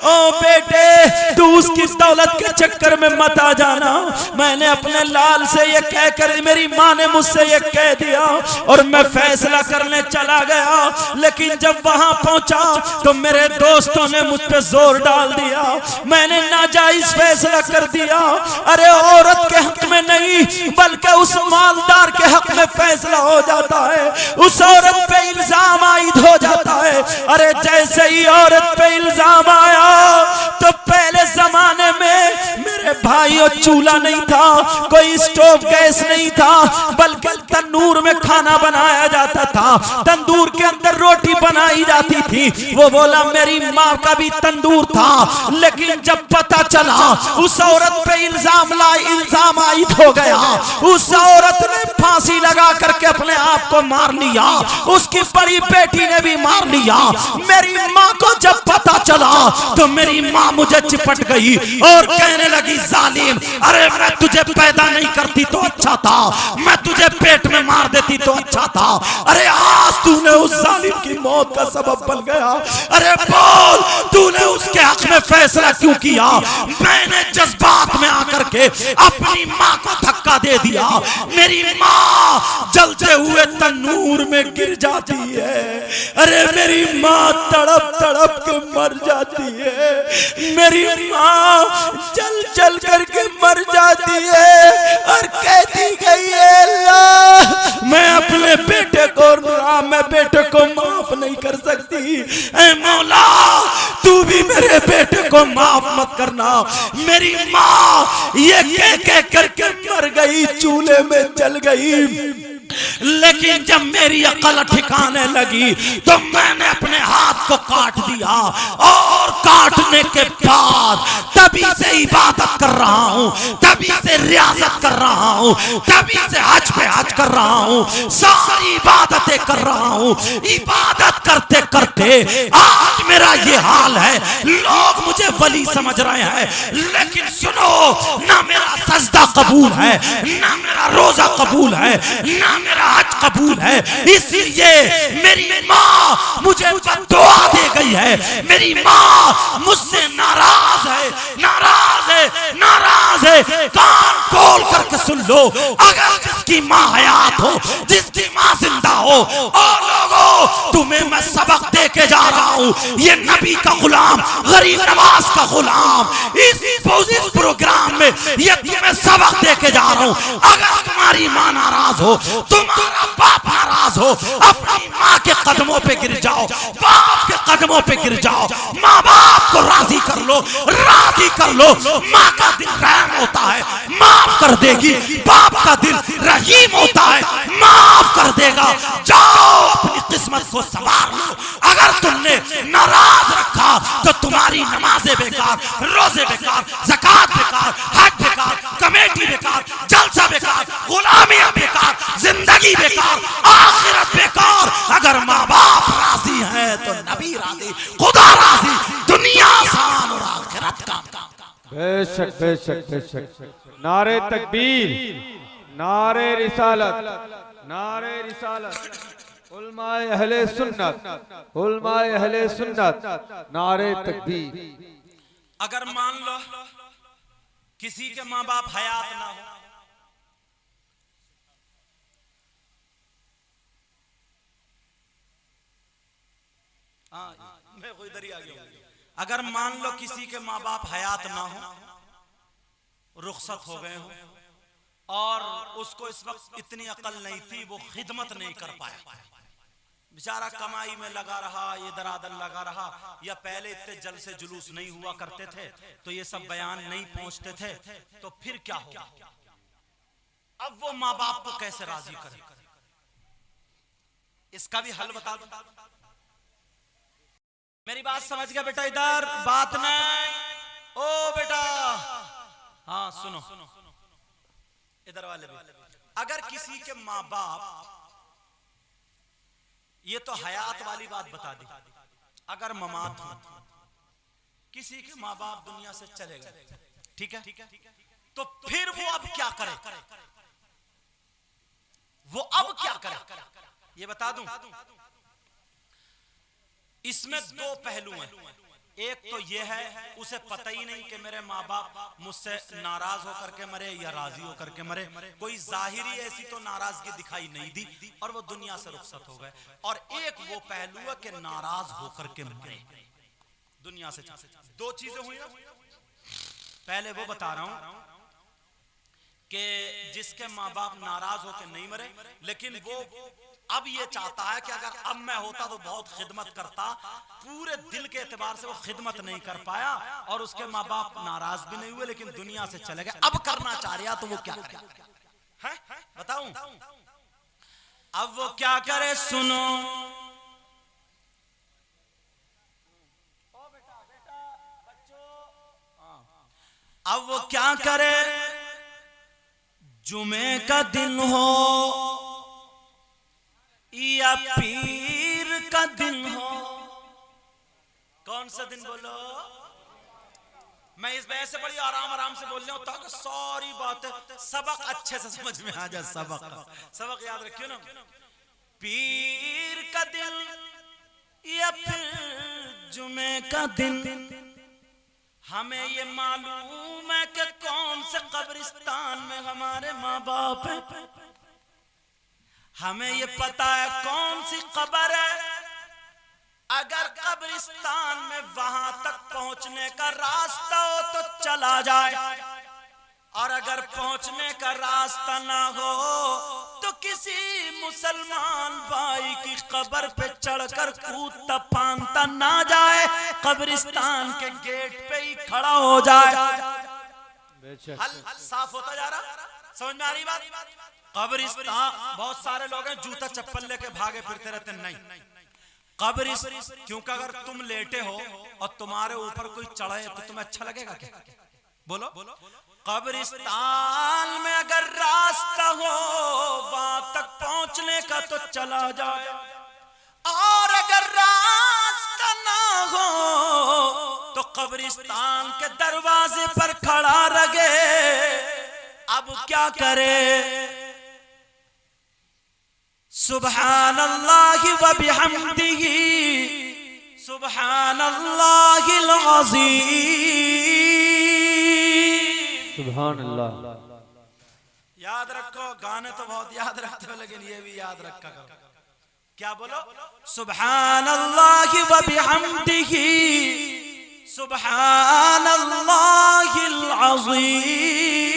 ओ बेटे, तू उसकी दौलत के चक्कर में मत आ जाना। मैंने अपने लाल से ये कहकर, मेरी माँ ने मुझसे ये कह दिया और मैं फैसला करने चला गया, लेकिन जब वहां पहुंचा तो मेरे दोस्तों ने मुझ पे जोर डाल दिया। मैंने नाजायज फैसला कर दिया। अरे औरत के हक में नहीं बल्कि उस मालदार के हक में फैसला हो जाता है, उस औरत पे इल्जाम आयद हो जाता है। अरे जैसे ही औरत पे इल्जाम आया तो पहले जमाने में मेरे भाइयों चूल्हा नहीं था, कोई स्टोव गैस नहीं था, बल्कि तंदूर में खाना बनाया जाता था, तंदूर के अंदर रोटी बनाई जाती थी। वो बोला मेरी माँ का भी तंदूर था, लेकिन जब पता चला उस औरत पे इल्जाम आयद हो गया, उस औरत ने फांसी लगा करके अपने आप को मार लिया, उसकी बड़ी बेटी ने भी मार लिया। मेरी माँ को जब पता चला तो मेरी माँ मुझे चिपट गई और कहने लगी जालिम, अरे मैं तुझे पैदा नहीं करती तो अच्छा था, मैं तुझे पेट में मार देती तो अच्छा था। अरे आज तूने उस जालिम की मौत का सबब बन गया। अरे बोल, तूने उसके हक में फैसला क्यों किया? मैंने जज्बात में आकर के अपनी माँ को धक्का दे दिया। मेरी माँ जलते हुए तंदूर में गिर जाती है। अरे मेरी माँ तड़प तड़प के मर जाती है। मेरी माँ जल जल करके मर जाती है और कहती गई है अल्लाह, मैं अपने बेटे को मैं बेटे को माफ नहीं कर सकती। ऐ मौला, तू भी मेरे बेटे को माफ मत करना। मेरी माँ ये कह करके मर गई, चूल्हे में जल गई। लेकिन जब मेरी अकल ठिकाने लगी तो मैंने अपने हाथ को काट दिया और काटने के बाद तभी से इबादत कर रहा हूँ, तभी से रियाजत कर रहा हूँ, तभी से हज पे हज कर रहा हूँ, सारी इबादतें कर रहा हूँ। इबादत करते करते आज मेरा ये हाल है। लोग मुझे वली समझ रहे हैं, लेकिन सुनो, ना मेरा सजदा कबूल है, ना मेरा रोजा कबूल है, ना मेरा हज कबूल है। इसलिए मेरी माँ मुझे दुआ दे गई है। मेरी माँ मुझसे नाराज है, नाराज है, नाराज है। कान खोल करके सुन लो, अगर जिसकी माँ हयात हो, जिसकी माँ जिंदा हो, और लोगों तुम्हें मैं सबक दे के जा रहा हूँ। ये नबी का गुलाम, गरीब नवाज का गुलाम, इस प्रोग्राम में ये तुम्हें सबक दे के जा रहा हूँ। अगर तुम्हारी माँ नाराज हो, तुम्हारा बाप नाराज हो, अपनी माँ के कदमों पे गिर जाओ, बाप के कदमों पे गिर जाओ। माँ बाप को राजी कर लो, राजी कर लो। माँ का दिल रहम होता है, माफ कर देगी। बाप का दिल रहीम होता है, माफ कर देगा। जाओ अपनी किस्मत को संवार लो। अगर तुमने नाराज रखा तो तुम्हारी नमाजें बेकार, रोजे बेकार, ज़कात बेकार, हज बेकार, कमेटी बेकार, जलसा बेकार, गुलामियां बेकार, जिंदगी बेकार, आखिरत बेकार। अगर माँ बाप राजी हैं तो नबी राजी, खुदा राजी, दुनिया आसान और आखिरत का। बेशक बेशक बेशक। नारे तकबीर, नारे रिसालत, नारे रिसालत। उलमाए अहले सुन्नत, उलमाए अहले सुन्नत, नारे तकबीर। अगर मान लो किसी के माँ बाप हयात ना हो, मैं कोई इधर ही आ गया। अगर मान लो किसी के माँ बाप हयात ना हो, रुखसत हो गए हो, और उसको इस वक्त इतनी अकल नहीं थी, वो खिदमत नहीं कर पाया, बेचारा कमाई में लगा रहा, ये दरादर लगा रहा, या पहले इतने जलसे जुलूस नहीं हुआ करते थे तो ये सब बयान नहीं पहुंचते थे, तो फिर क्या होगा? अब वो माँ बाप को कैसे राजी करे? इसका भी हल बता दो। मेरी बात समझ गया बेटा? इधर बात नहीं, ओ बेटा, हाँ सुनो, इधर वाले भी। अगर किसी के माँ बाप, ये तो हयात वाली बात बता दी, अगर ममात हो, किसी के माँ बाप दुनिया से चले गए, ठीक है, तो फिर वो अब क्या करे, वो अब क्या करे, ये बता दूं। इसमें दो पहलू हैं। एक तो ये है उसे पता ही नहीं कि मेरे माँ बाप मुझसे नाराज होकर के मरे या राजी होकर के मरे, कोई जाहिरी ऐसी तो नाराजगी दिखाई नहीं दी और वो दुनिया से रुखसत हो गए। और एक वो पहलू है कि नाराज होकर के मरे, दुनिया से। दो चीजें हुई ना। पहले वो बता रहा हूं कि जिसके माँ बाप नाराज होकर नहीं मरे, लेकिन वो अब ये चाहता है कि अगर अब मैं होता तो बहुत खिदमत करता, पूरे दिल के एतबार से वो खिदमत नहीं कर पाया और उसके माँ बाप नाराज भी नहीं हुए लेकिन दुनिया से चले गए, अब करना चाह रहा तो वो क्या करे, है बताऊं। अब वो क्या करे सुनो। अब वो क्या करे, जुमे का दिन हो या पीर का दिन हो, कौन सा दिन बोलो। मैं इस वजह से बड़ी आराम से बोल रहा हूं ताकि सारी बातें सबक अच्छे से समझ में आ जाए। सबक याद रखियो ना। पीर का दिन या फिर जुमे का दिन, हमें ये मालूम है कि कौन से कब्रिस्तान में हमारे माँ बाप हैं, हमें ये पता है कौन सी कब्र है। अगर कब्रिस्तान में वहां तक पहुंचने का रास्ता हो तो चला जाए, और अगर पहुंचने का रास्ता ना हो तो किसी मुसलमान भाई की कब्र पे चढ़कर कूदता फांदता ना जाए, कब्रिस्तान के गेट पे ही खड़ा हो जाए। हल साफ होता जा रहा, समझ में आ रही बात। कब्रिस्तान बहुत सारे लोग हैं जूता चप्पल लेके भागे फिरते रहते, नहीं। कब्रिस्तान क्योंकि अगर तुम लेटे हो और तुम्हारे ऊपर कोई चढ़े तो तुम्हें अच्छा लगेगा क्या, बोलो। कब्रिस्तान में अगर रास्ता हो वहां तक पहुंचने का तो चला जाए, और अगर रास्ता ना हो तो कब्रिस्तान के दरवाजे पर खड़ा रहे। अब क्या करे, सुब्हानल्लाहि व बिहम्दिही सुब्हानल्लाहिल अज़ीम। सुभान अल्लाह। याद रखो, गाने तो बहुत याद रखते हो लेकिन ये भी याद रखा करो। क्या बोलो, सुब्हानल्लाहि व बिहम्दिही सुब्हानल्लाहिल अज़ीम।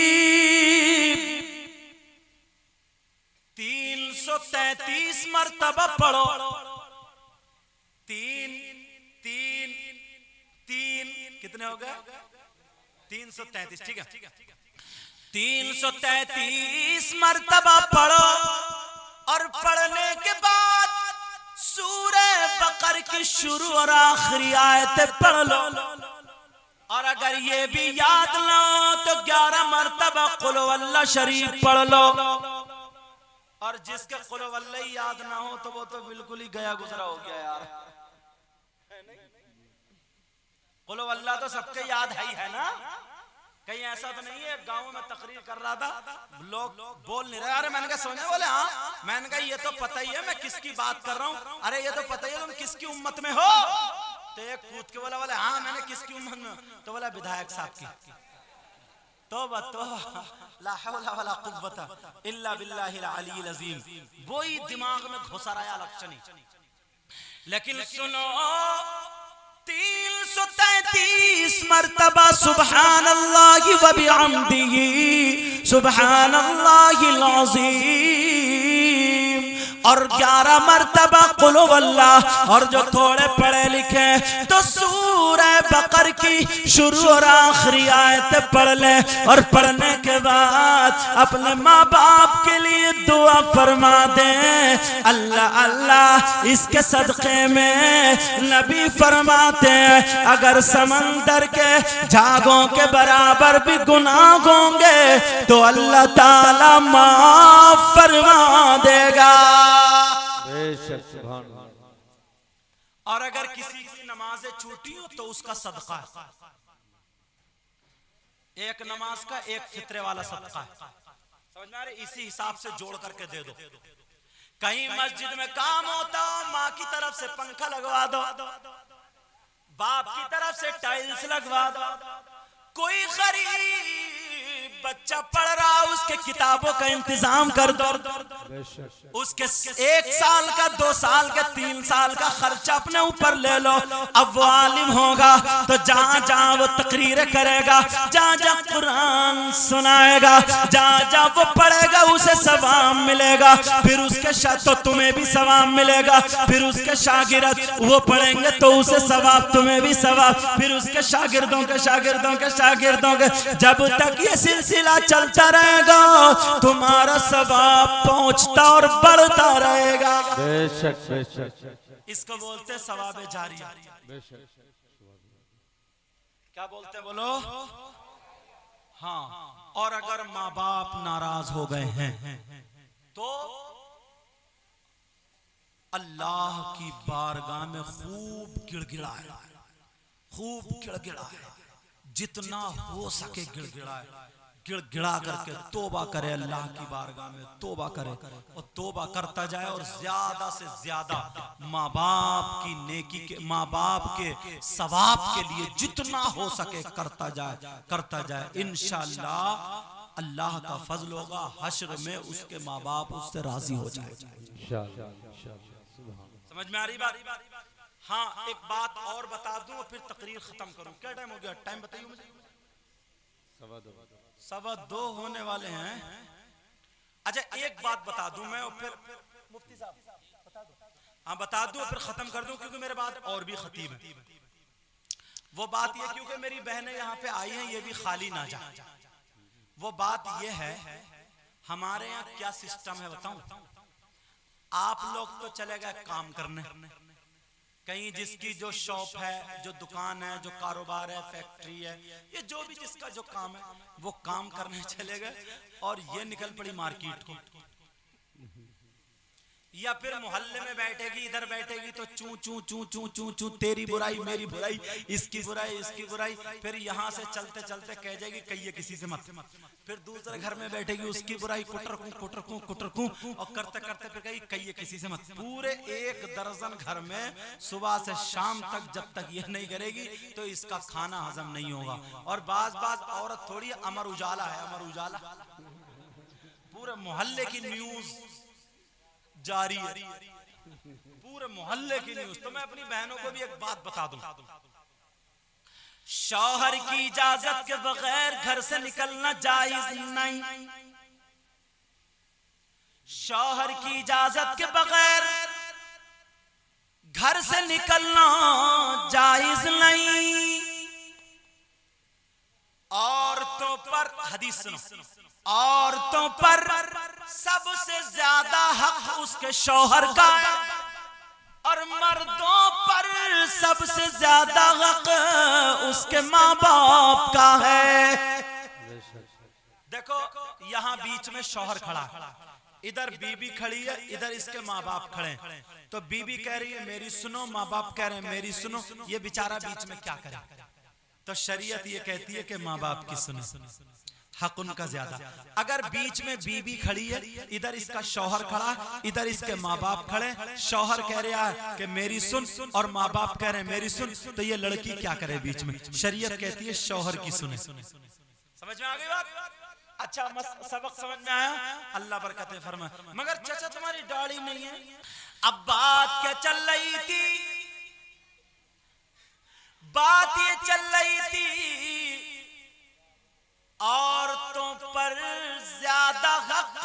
333 मर्तबा पढ़ो। 3 3 3 कितने हो गए, 333, ठीक है। 333 मर्तबा पढ़ो और पढ़ने के बाद सूरे बकर की शुरू और आखिरी आयतें पढ़ लो। और अगर ये भी याद ना हो तो 11 मर्तबा कुल वल्लाह शरीफ पढ़ लो। और जिसके कुल वल्लाह ही याद ना हो तो वो तो बिल्कुल ही गया गुजरा हो गया यार। कुल वल्लाह तो सबके याद है ना। कहीं ऐसा तो नहीं है, गांव में तकरीर कर रहा था, लोग बोल नहीं रहे। अरे मैंने कहा सोने बोले, हाँ। मैंने कहा ये तो पता ही है मैं किसकी बात कर रहा हूँ। अरे ये तो पता ही है तुम किसकी उम्मत में हो। तो एक कूद के बोला, बोले हाँ मैंने किसकी उम्मत में, तो बोला विधायक साहब की। तौबा तौबा, ला हौला वला कुव्वता इल्ला बिल्लाहिल अलील अज़ीम। वो ही दिमाग में घुसा रहा लक्षणी। लेकिन सुनो, 333 मर्तबा सुब्हानल्लाहि व बिहम्दिही सुब्हानल्लाहिल अज़ीम, और 11 मर्तबा कुल वल्लाह। और जो थोड़े पढ़े लिखे तो सूरह बकर की शुरू और आखिरी आयत पढ़ ले। और पढ़ने के बाद अपने माँ बाप के लिए दुआ फरमा दे। अल्लाह अल्लाह इसके सदक़े में नबी फरमाते हैं अगर समंदर के झागों के बराबर भी गुनाह होंगे तो अल्लाह ताला माफ फरमा देगा। बेशक, सुभान अल्लाह। और अगर किसी की नमाजें छूटी हो तो उसका सदका है। एक नमाज का एक फित्रे वाला सदका है, समझ में आ रही? इसी हिसाब से जोड़ करके दे दो। कहीं मस्जिद में काम होता, माँ की तरफ से पंखा लगवा दो, बाप की तरफ से टाइल्स लगवा दो, कोई गरीब बच्चा पढ़ रहा उसके किताबों का इंतजाम कर दो, उसके 1 साल का 2 साल का 3 साल का खर्चा अपने ऊपर ले लो। अब वो आलिम होगा तो जहां जहां वो तकरीर करेगा, जहां जहां कुरान सुनाएगा, जहां जहां वो पढ़ेगा उसे सवाब मिलेगा, फिर उसके तो तुम्हें भी सवाब मिलेगा, फिर उसके शागिर्द वो पढ़ेंगे तो उसे सवाब, तुम्हें भी सवाब, फिर उसके शागिर्दों के शागिर्दों के शागिर्दों के, जब तक ये सिलसिला चलता रहेगा तुम्हारा सवाब पहुंचता और बढ़ता रहेगा। बेशक बेशक। इसको बोलते सवाब जारिया। क्या बोलते बोलो? हाँ। और अगर माँ बाप नाराज हो गए हैं तो अल्लाह की बारगाह में खूब गिड़गिड़ाए, खूब गिड़गिड़ाए, जितना हो सके गिड़गिड़ाए, गिड़गिड़ा करके तौबा करे, अल्लाह की बारगाह में तौबा करे और तौबा करता जाए और ज्यादा से ज्यादा माँ बाप की नेकी के, माँ बाप के सवाब के लिए जितना हो सके करता जाए। इंशाअल्लाह अल्लाह का फजल होगा, हश्र में उसके माँ बाप उससे राजी हो जाए। समझ में आ रही बात? हाँ, एक बात और बता दूं और फिर तकरीर खत्म करूं। क्या टाइम हो गया? टाइम बताइए मुझे। 2:15 होने वाले हैं। अच्छा, एक बात बता दूं मैं और फिर मुफ्ती साहब बता दो। हाँ, बता दूं फिर खत्म कर दूं क्योंकि मेरे बाद और भी खतीब है। वो बात ये, क्योंकि मेरी बहनें यहाँ पे आई हैं, ये भी खाली ना जाए। वो बात ये है, हमारे यहाँ क्या सिस्टम है बताऊं? आप लोग तो चले गए काम करने, कहीं जिसकी जो शॉप है, जो दुकान है, जो कारोबार है, फैक्ट्री है, ये जो भी जिसका जो काम है वो काम करने चले गए और ये निकल पड़ी मार्केट को, या फिर मोहल्ले में बैठेगी, इधर बैठेगी तो चू चू चू चू चू चू, तेरी बुराई मेरी बुराई, इसकी बुराई इसकी बुराई, फिर यहाँ से चलते चलते कह जाएगी कहिए किसी से मत, फिर दूसरे घर में बैठेगी उसकी बुराई कुटरकू कुटरकू कुटरकू, और करते करते फिर कहिए किसी से मत। पूरे 1 दर्जन घर में सुबह से शाम तक जब तक ये नहीं करेगी तो इसका खाना हजम नहीं होगा। और बाज औरत थोड़ी अमर उजाला है, अमर उजाला, पूरे मोहल्ले की न्यूज जारी है, पूरे मोहल्ले की न्यूज। तो मैं अपनी बहनों को भी एक बात बता दूं, शौहर की इजाजत के बगैर घर से निकलना जायज नहीं, शौहर की इजाजत के बगैर घर से निकलना जायज नहीं। औरतों पर, हदीस सुनो, औरतों पर सबसे ज्यादा हक उसके शौहर का और मर्दों पर सबसे ज्यादा हक उसके माँ बाप का है। देखो यहाँ बीच में शौहर खड़ा, इधर बीबी खड़ी है, इधर इसके माँ बाप खड़े हैं। तो बीबी कह रही है मेरी सुनो, माँ बाप कह रहे हैं मेरी सुनो, ये बेचारा बीच में क्या करे? तो शरीयत ये कहती है कि माँ बाप की सुने, हक उनका ज्यादा। अगर बीच में बीबी खड़ी है, इधर इसका शौहर खड़ा, इधर इसके माँ बाप खड़े, शौहर कह रहा है कि मेरी सुन और माँ बाप कह रहे हैं मेरी सुन, तो ये लड़की क्या करे बीच में? शरीयत कहती है शौहर की सुने। समझ में आ गई बात? अच्छा, सबक समझ में आया? अल्लाह बरकतें फरमाए। मगर चाचा तुम्हारी दाढ़ी नहीं है। अब बात क्या चल रही थी? बात ये चल रही थी औरतों पर ज्यादा हक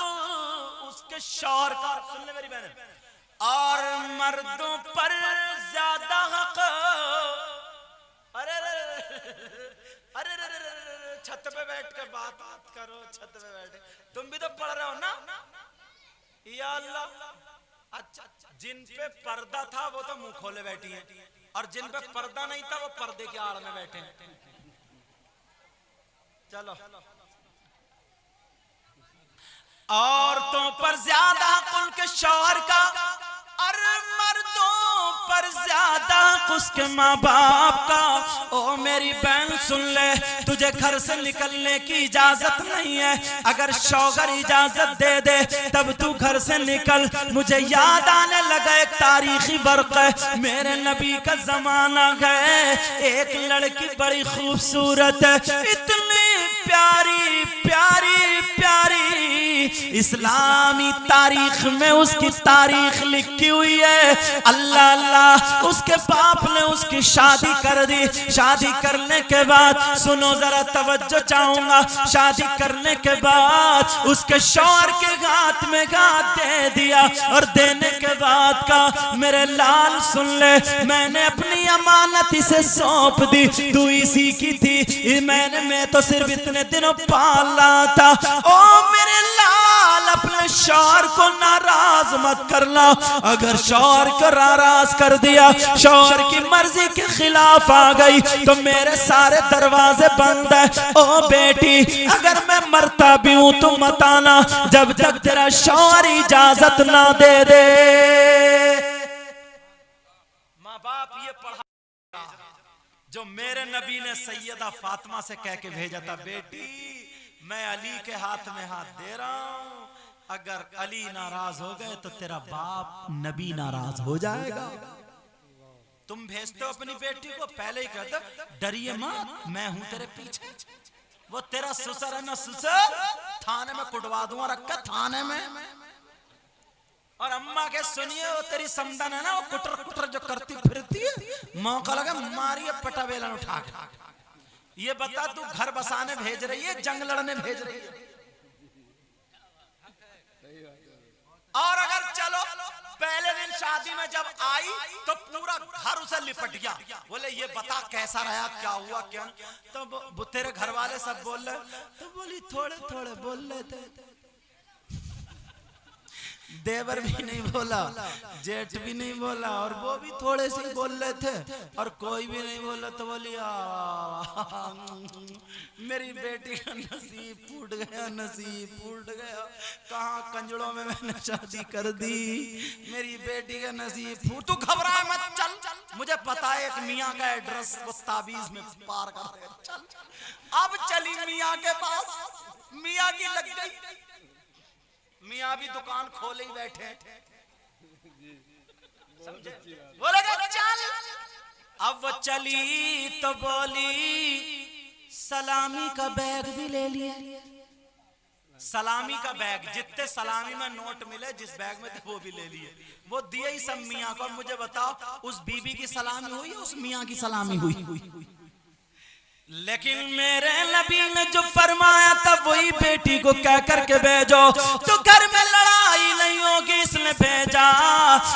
उसके शौहर का, सुन ले मेरी बहन, और मर्दों पर ज्यादा हक। अरे अरे अरे छत पे बैठ के बात करो, छत पे बैठे, तुम भी तो पढ़ रहे हो ना? या अल्लाह। अच्छा, जिन पे पर्दा था वो तो मुंह खोले बैठी हैं, और जिन पे पर्दा नहीं था वो पर्दे की आड़ में बैठे हैं। चलो, औरतों पर ज्यादा हक उनके शौहर का और मर्दों पर ज्यादा उसके माँ बाप का। ओ मेरी बहन सुन ले, तुझे घर से निकलने की इजाजत नहीं है, अगर शौहर इजाजत दे दे तब तू घर से निकल। मुझे याद आने लगा एक तारीखी वर्क़ है, मेरे नबी का जमाना है, एक लड़की बड़ी खूबसूरत है, इतनी प्यारी प्यारी प्यारी, इस्लामी तारीख में उसकी तारीख लिखी हुई है। अल्लाह अल्लाह, उसके बाप ने उसकी शादी कर दी। शादी करने के बाद सुनो जरा, तवज्जो चाहूंगा, शादी करने के बाद उसके शौहर के हाथ में हाथ दे दिया, और देने के बाद का मेरे लाल सुन ले, मैंने अपनी अमानत इसे सौंप दी, तू इसी की थी, मैं तो सिर्फ इतने दिनों पाला था। ओ मेरे लाल, अपने शौहर को नाराज मत करना, अगर शौहर को नाराज कर दिया, शौहर की मर्जी के खिलाफ आ गई तो मेरे सारे दरवाजे बंद है। ओ बेटी, अगर मैं मरता भी हूं तो मत आना जब तक तेरा शौहर इजाजत ना दे दे। माँ बाप ये पढ़ा जो मेरे नबी ने सैयदा फातिमा से कह के भेजा था, बेटी मैं अली के हाथ में हाथ दे रहा हूं, अगर अली नाराज हो गए तो तेरा बाप नबी नाराज हो जाएगा। तुम भेजते हो अपनी बेटी को, पहले ही कहते डरिए मत, मैं हूं तेरे पीछे, वो तेरा ससुर है ना, ससुर थाने में कुटवा दूंगा, रखा थाने में। और अम्मा के सुनिए, वो तेरी समदन है ना, वो कुटर कुटर जो करती फिरती है, मौका लगा मारिए पटावेलन उठा के। ये बता, तू घर बसाने भेज रही है, जंग लड़ने भेज रही है? और अगर चलो पहले दिन शादी में जब आई तो पूरा घर उसे लिपट गया, बोले ये बता कैसा रहा, क्या हुआ क्या, तो तेरे घर वाले सब बोल रहे, तो बोली थोड़े थोड़े बोल रहे थे, देवर भी नहीं बोला, जेठ भी नहीं बोला, और वो भी थोड़े से बोल रहे थे, और कोई भी नहीं बोला, तो बोली मेरी बेटी का नसीब फूट गया, नसीब फूट गया, कहाँ कंजड़ों में मैंने शादी कर दी, मेरी बेटी का नसीब फूट। तू घबरा मत, चल, मुझे पता है एक मियाँ का एड्रेस वो ताबीज में पार कर, चल। अब चली मियाँ के पास, मियाँ की लग गई, मियाँ भी दुकान खोले ही बैठे, बोलेगा चल। अब वो चली तो बोली सलामी का बैग भी ले लिया, सलामी का बैग, जितने सलामी में नोट मिले जिस बैग में थे वो भी ले लिए, वो दिए ही सब मियाँ को। मुझे बताओ, उस बीबी की सलामी हुई या उस मियाँ की सलामी हुई? लेकिन मेरे नबी ने जो फरमाया था वही बेटी को कह करके भेजो, तो घर में लड़ाई नहीं होगी, इसने भेजा।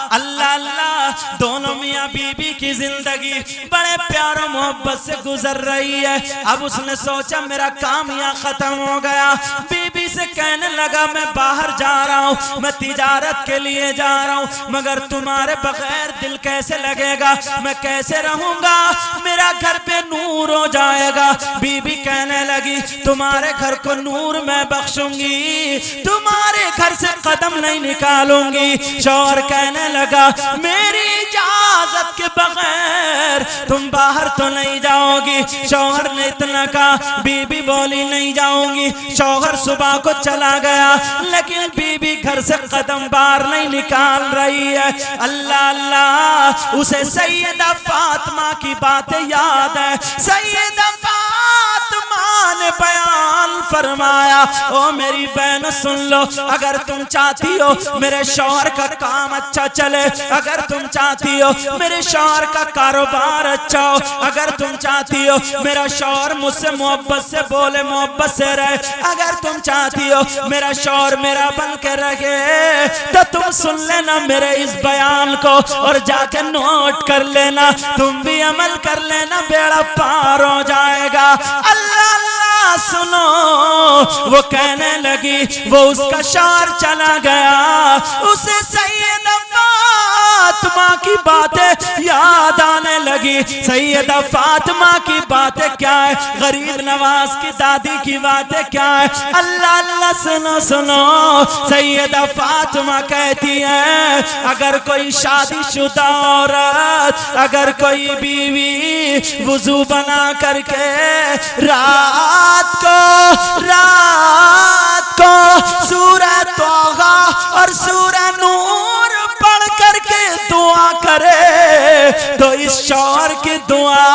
अल्लाह अल्लाह, दोनों मियाँ बीबी की जिंदगी बड़े प्यार मोहब्बत से गुजर रही है। अब उसने सोचा मेरा काम यहाँ खत्म हो गया, बीबी से कहने लगा मैं बाहर जा रहा हूँ, मैं तिजारत के लिए जा रहा हूँ, मगर तुम्हारे बगैर दिल कैसे लगेगा, मैं कैसे रहूंगा, मेरा घर पे नूर हो जाए। बीबी कहने लगी तुम्हारे घर को नूर मैं बख्शूंगी, तुम्हारे घर से कदम नहीं निकालूंगी। शौहर कहने लगा मेरी इजाजत के बगैर तुम बाहर तो नहीं जाओगी। शौहर ने इतना कहा, बीबी बोली नहीं जाऊंगी। शौहर सुबह को चला गया, लेकिन बीबी घर से कदम बाहर नहीं निकाल रही है। अल्लाह अल्लाह, उसे सैयदा फातिमा की बातें याद है। सैयदा फातिमा ने बयान फरमाया, ओ मेरी बहन सुन लो, अगर तुम चाहती हो मेरे शौहर का काम अच्छा चले, अगर तुम चाहती हो मेरे शौहर का कारोबार अच्छा हो, अगर तुम चाहती हो मेरा शौहर मुझसे मोहब्बत से बोले, मोहब्बत से रहे, अगर तुम चाहती हो मेरा शौहर मेरा बन के रहे, तो तुम सुन लेना मेरे इस बयान को और जाके नोट कर लेना, तुम भी अमल कर लेना, बेड़ा पार हो जाएगा। अल्लाह अल्लाह सुनो, वो कहने लगी, वो उसका शौहर चला गया, उसे सैयदा फातिमा की बातें याद आने लगी। सैयदा फातिमा की बातें क्या है, गरीब नवाज की दादी की बातें क्या है। अल्लाह अल्लाह सुनो सुनो, सैयदा फातिमा कहती है अगर कोई शादीशुदा औरत, अगर कोई बीवी वुजू बना करके रात को सूरह तौबा और सूरह नूर पढ़ करके दुआ करे तो इस शौहर की दुआ,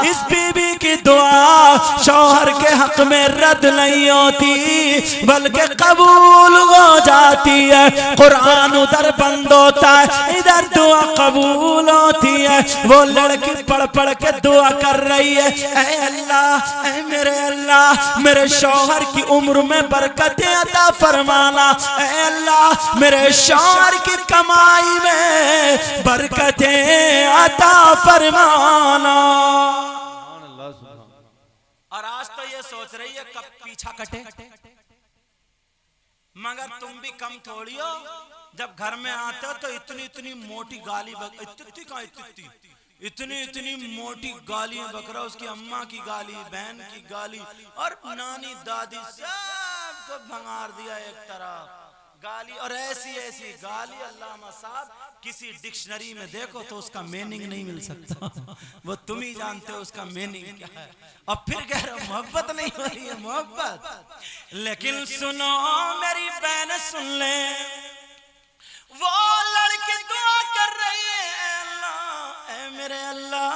इस बीवी की दुआ शौहर के हक में रद्द नहीं होती बल्कि कबूल हो जाती है। कुरान उधर बंद होता है, इधर दुआ कबूल होती है। वो लड़की पढ़ पढ़ के दुआ कर रही है, ऐ अल्लाह, ऐ मेरे अल्लाह, मेरे शौहर की उम्र में बरकतें अता फरमाना। ऐ अल्लाह, मेरे शौहर की कमाई में बरकतें अता फरमाना। और आज तो ये सोच रही है कब पीछा कटे, मगर तुम भी कम थोड़ी हो। जब घर में आते हो तो इतनी इतनी मोटी गाली इतनी मोटी गाली बक रहा, उसकी अम्मा की गाली, बहन की गाली और नानी दादी सबको भंगार दिया एक तरह गाली। और ऐसी ऐसी गाली अल्लामा साहब किसी डिक्शनरी में देखो तो उसका मीनिंग नहीं मिल सकता। वो तुम ही जानते हो उसका मीनिंग क्या है। और फिर कह रहे हो मोहब्बत नहीं हो रही है, मोहब्बत। लेकिन सुनो मेरी बहन, सुन ले, वो लड़की दुआ कर रही है, अल्लाह, ऐ मेरे अल्लाह,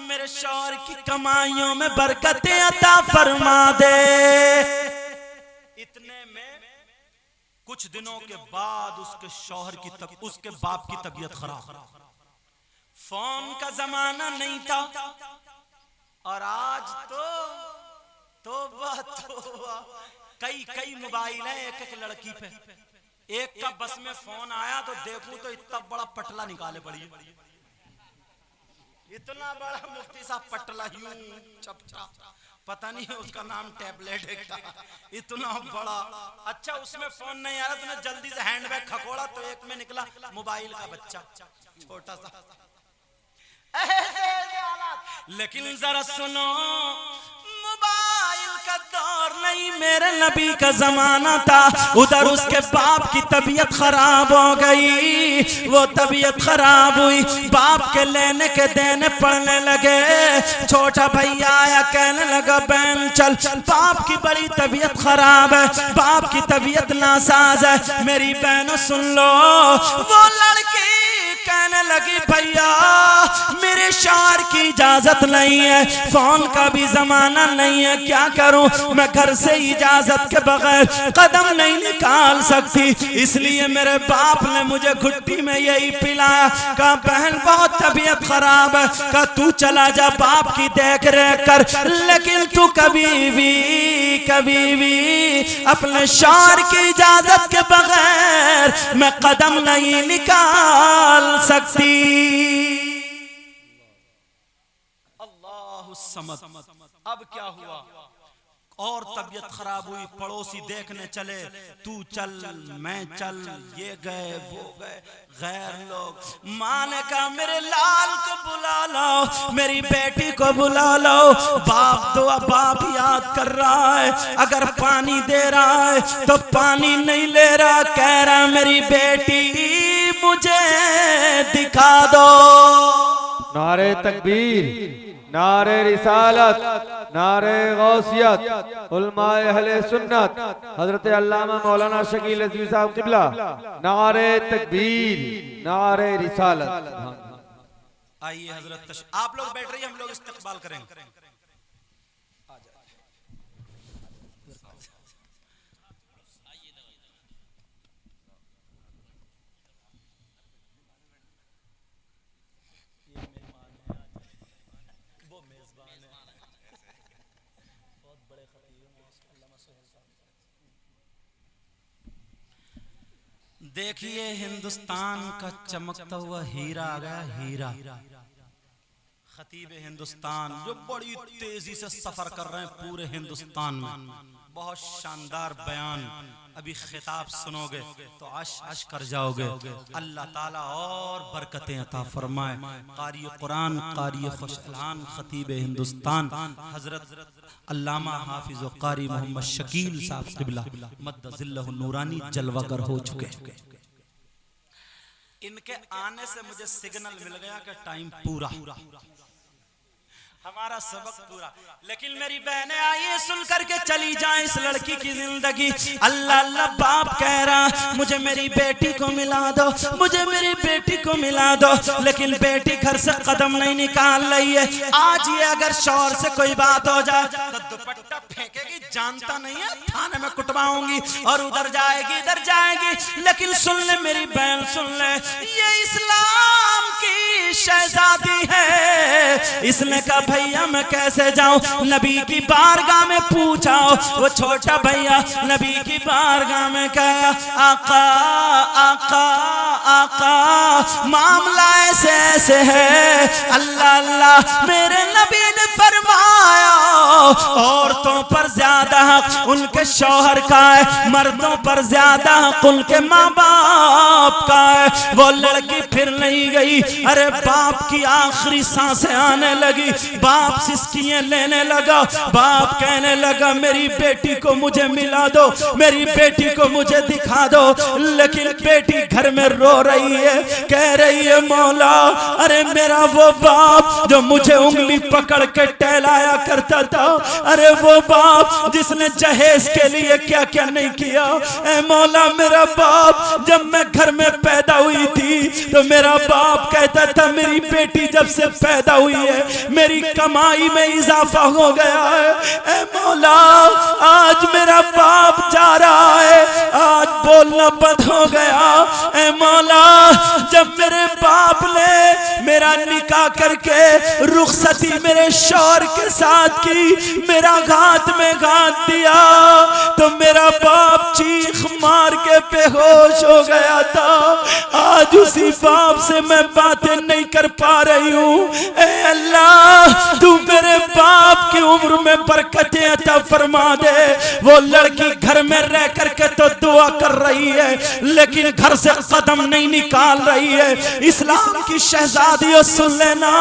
मेरे शौहर की कमाइयों में बरकतें अता फरमा दे। इतने में कुछ दिनों के बाद उसके शौहर की उसके बाप की तबीयत खराब। फोन का जमाना नहीं था और आज तो कई मोबाइल है एक एक लड़की पे। एक का बस में फोन आया तो देखूं तो इतना बड़ा पटला निकाले पड़ी, इतना बड़ा मुफ्ती साहब पटला यूं चपचा, पता नहीं उसका नाम टैबलेट है क्या, इतना बड़ा। अच्छा उसमें फोन नहीं आ रहा, तूने जल्दी से हैंडबैग खकोड़ा तो एक में निकला मोबाइल का बच्चा छोटा सा। लेकिन जरा सुनो, मोबाइल का दौर नहीं, मेरे नबी का जमाना था। उधर उसके बाप की तबीयत खराब हो गई, वो तबीयत खराब हुई, बाप के लेने के देने पड़ने लगे। छोटा भैया आया, कहने लगा बहन चल, बाप की बड़ी तबीयत खराब है, बाप की तबीयत नासाज है। मेरी बहनों सुन लो, वो लड़की कहने लगी भैया मेरे शौहर की इजाजत नहीं है, फोन का भी जमाना नहीं है, क्या करूं मैं, घर से इजाजत के बगैर कदम नहीं निकाल सकती, इसलिए मेरे बाप ने मुझे घुट्टी में यही पिलाया। कहा बहन बहुत तबीयत खराब है, कहा तू चला जा बाप की देख रेख कर, लेकिन तू कभी भी अपने शौहर की इजाजत के बगैर मैं कदम नहीं निकाल सकती। अल्लाह समद। अब क्या हुआ, और तबीयत खराब हुई, पड़ोसी देखने चले, तू चल मैं चल, ये गए वो गए, गैर लोग। माँ ने कहा मेरे लाल को बुला लो, मेरी बेटी को बुला लो, बाप दुआ, बाप याद कर रहा है, अगर पानी दे रहा है तो पानी नहीं ले रहा, कह रहा मेरी बेटी मुझे दिखा दो। नारे तकबीर, नारे रिसालत, नारे गौसियत, उलमाए अहले सुन्नत, हजरत अल्लामा मौलाना शकील अज़ीज़ साहब क़िबला, नारे तकबीर, नारे रिसालत। आइए हजरत, आप लोग बैठ रही, हम लोग इस्तकबाल करेंगे। देखिए हिंदुस्तान का चमकता हुआ हीरा आ गया, हीरा। खतीब हिंदुस्तान जो बड़ी तेजी से सफर कर रहे हैं पूरे हिंदुस्तान में, बहुत शानदार बयान, अभी खिताब सुनोगे तो आश कर जाओगे। अल्लाह ताला और बरकतें अता फरमाए। कारी कुरान, कारी खुशलान, खतीब हिंदुस्तान हजरत अल्लामा हाफिज व कारी मोहम्मद शकील साहब क़िबला मद्दज़िल्लहु नूरानी जलवागर हो चुके। इनके आने से मुझे सिग्नल मिल गया कि टाइम पूरा, हमारा सबक पूरा। लेकिन मेरी बहनें आइए सुन करके चली जाए इस लड़की की जिंदगी। अल्लाह अल्लाह बाप कह रहा मुझे मेरी बेटी को मिला दो, मुझे मेरी बेटी को मिला दो, लेकिन बेटी घर से कदम नहीं निकाल रही है। आज ये अगर शौहर से कोई बात हो जाए तो दुपट्टा फेंकेगी, जानता नहीं है थाने में कुटवाऊंगी, और उधर जाएगी इधर जाएगी। लेकिन सुन ले मेरी बहन, सुन ले, ये इस्लाम की शहजादी है। इसने कहा भैया मैं कैसे जाऊं, नबी की बारगाह में पूछा। वो छोटा भैया नबी की बारगाह में कहा आका आका आका मामला ऐसे ऐसे है। अल्लाह अल्लाह मेरे नबी ने फरमाया औरतों पर ज्यादा हक उनके शौहर का है, मर्दों पर ज्यादा हक उनके माँ बाप का है। वो लड़की फिर नहीं गई। अरे बाप की आखिरी सांसें आने लगी, बाप सिसकियां लेने लगा। बाप कहने लगा मेरी बेटी को मुझे मिला दो, मेरी बेटी को मुझे दिखा दो। लेकिन बेटी घर में रो रही है, कह रही है मौला अरे मेरा वो बाप जो मुझे उंगली पकड़ के टहलाया करता था, अरे वो बाप जिसने जहेज के लिए क्या क्या नहीं किया। ऐ मौला मेरा बाप जब मैं घर में पैदा हुई थी तो मेरा बाप कहता था मेरी बेटी जब से पैदा हुई है मेरी कमाई में इजाफा हो गया है। ऐ मौला आज मेरा बाप जा रहा है, आज बोलना बंद हो गया। ऐ मौला जब मेरे बाप ने मेरा निकाह करके रुखसती मेरे शौहर के साथ की, मेरा घात में घात दिया तो मेरा बाप चीख मार के बेहोश हो गया था। आज उसी बाप से मैं बातें नहीं कर पा रही हूँ। ऐ अल्लाह तू मेरे बाप की उम्र में बरकतें अता फरमा दे। वो लड़की घर में रह करके तो दुआ कर रही है लेकिन घर से कदम नहीं निकाल रही है। इस्लाम की शहजादियों सुन लेना,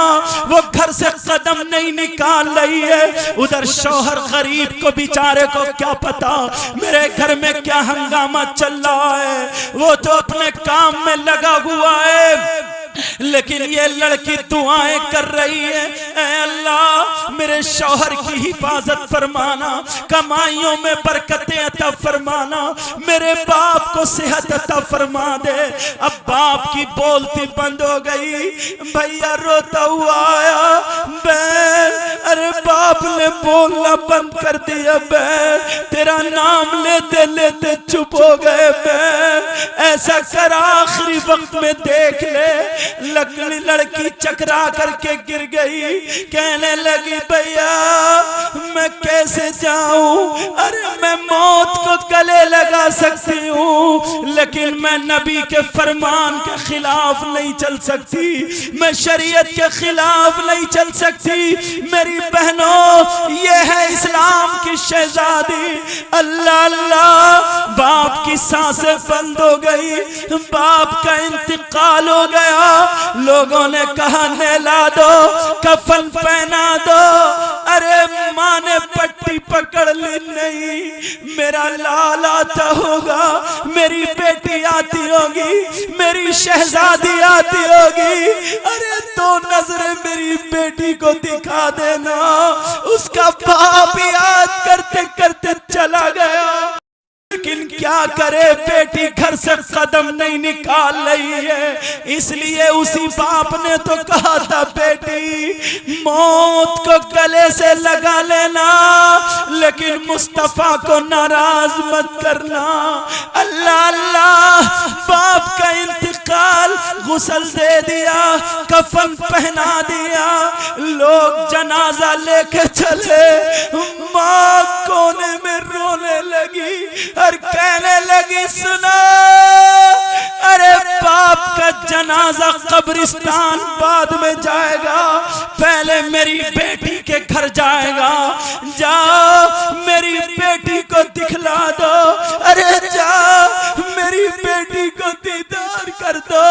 वो घर से कदम नहीं निकाल रही है। उधर शौहर गरीब को बेचारे को क्या पता मेरे घर में क्या हंगामा चल रहा है, वो तो अपने काम में लगा हुआ है। लेकिन ये लड़की दुआएं कर रही है ऐ अल्लाह मेरे शौहर की हिफाजत फरमाना, कमाइयों में बरकतें अता फरमाना, मेरे बाप को सेहत अता फरमा दे। अब बाप की बोलती बंद हो गई, भैया रोता हुआ आया, बहन अरे बाप ने बोलना बंद कर दिया, बहन तेरा नाम लेते लेते चुप हो गए। बहन ऐसा कर आखिरी वक्त में देख ले। लकड़ी लड़की चकरा करके गिर गई, कहने लगी भैया मैं कैसे जाऊं, अरे मैं मौत को गले लगा सकती हूँ लेकिन मैं नबी के फरमान के खिलाफ नहीं चल सकती, मैं शरीयत के खिलाफ नहीं चल सकती। मेरी बहनों ये है इस्लाम की शहजादी। अल्लाह अल्लाह बाप की सांसें बंद हो गई, बाप का इंतकाल हो गया। लोगों ने कहा नहला दो, कफन पहना दो। अरे माँ ने पट्टी पकड़ ली, नहीं मेरा लाल आता होगा, मेरी बेटी आती होगी, मेरी शहजादी आती होगी, अरे दो नजरें मेरी बेटी को दिखा देना। उसका बाप याद करते करते चला गया लेकिन क्या करे बेटी घर से कदम नहीं निकाल रही है। इसलिए उसी बाप ने तो कहा था बेटी मौत को गले से लगा लेना लेकिन मुस्तफा को नाराज मत करना। अल्लाह अल्लाह बाप का इंतकाल, गुस्ल दे दिया, कफन पहना दिया, लोग जनाजा लेके चले। माँ कोने में रोने लगी और कहने लगी सुना अरे बाप का जनाजा कब्रिस्तान बाद में जाएगा, पहले मेरी बेटी के के घर जाएगा, जा मेरी बेटी को दिखला दो, अरे जा मेरी बेटी को दीदार कर दो,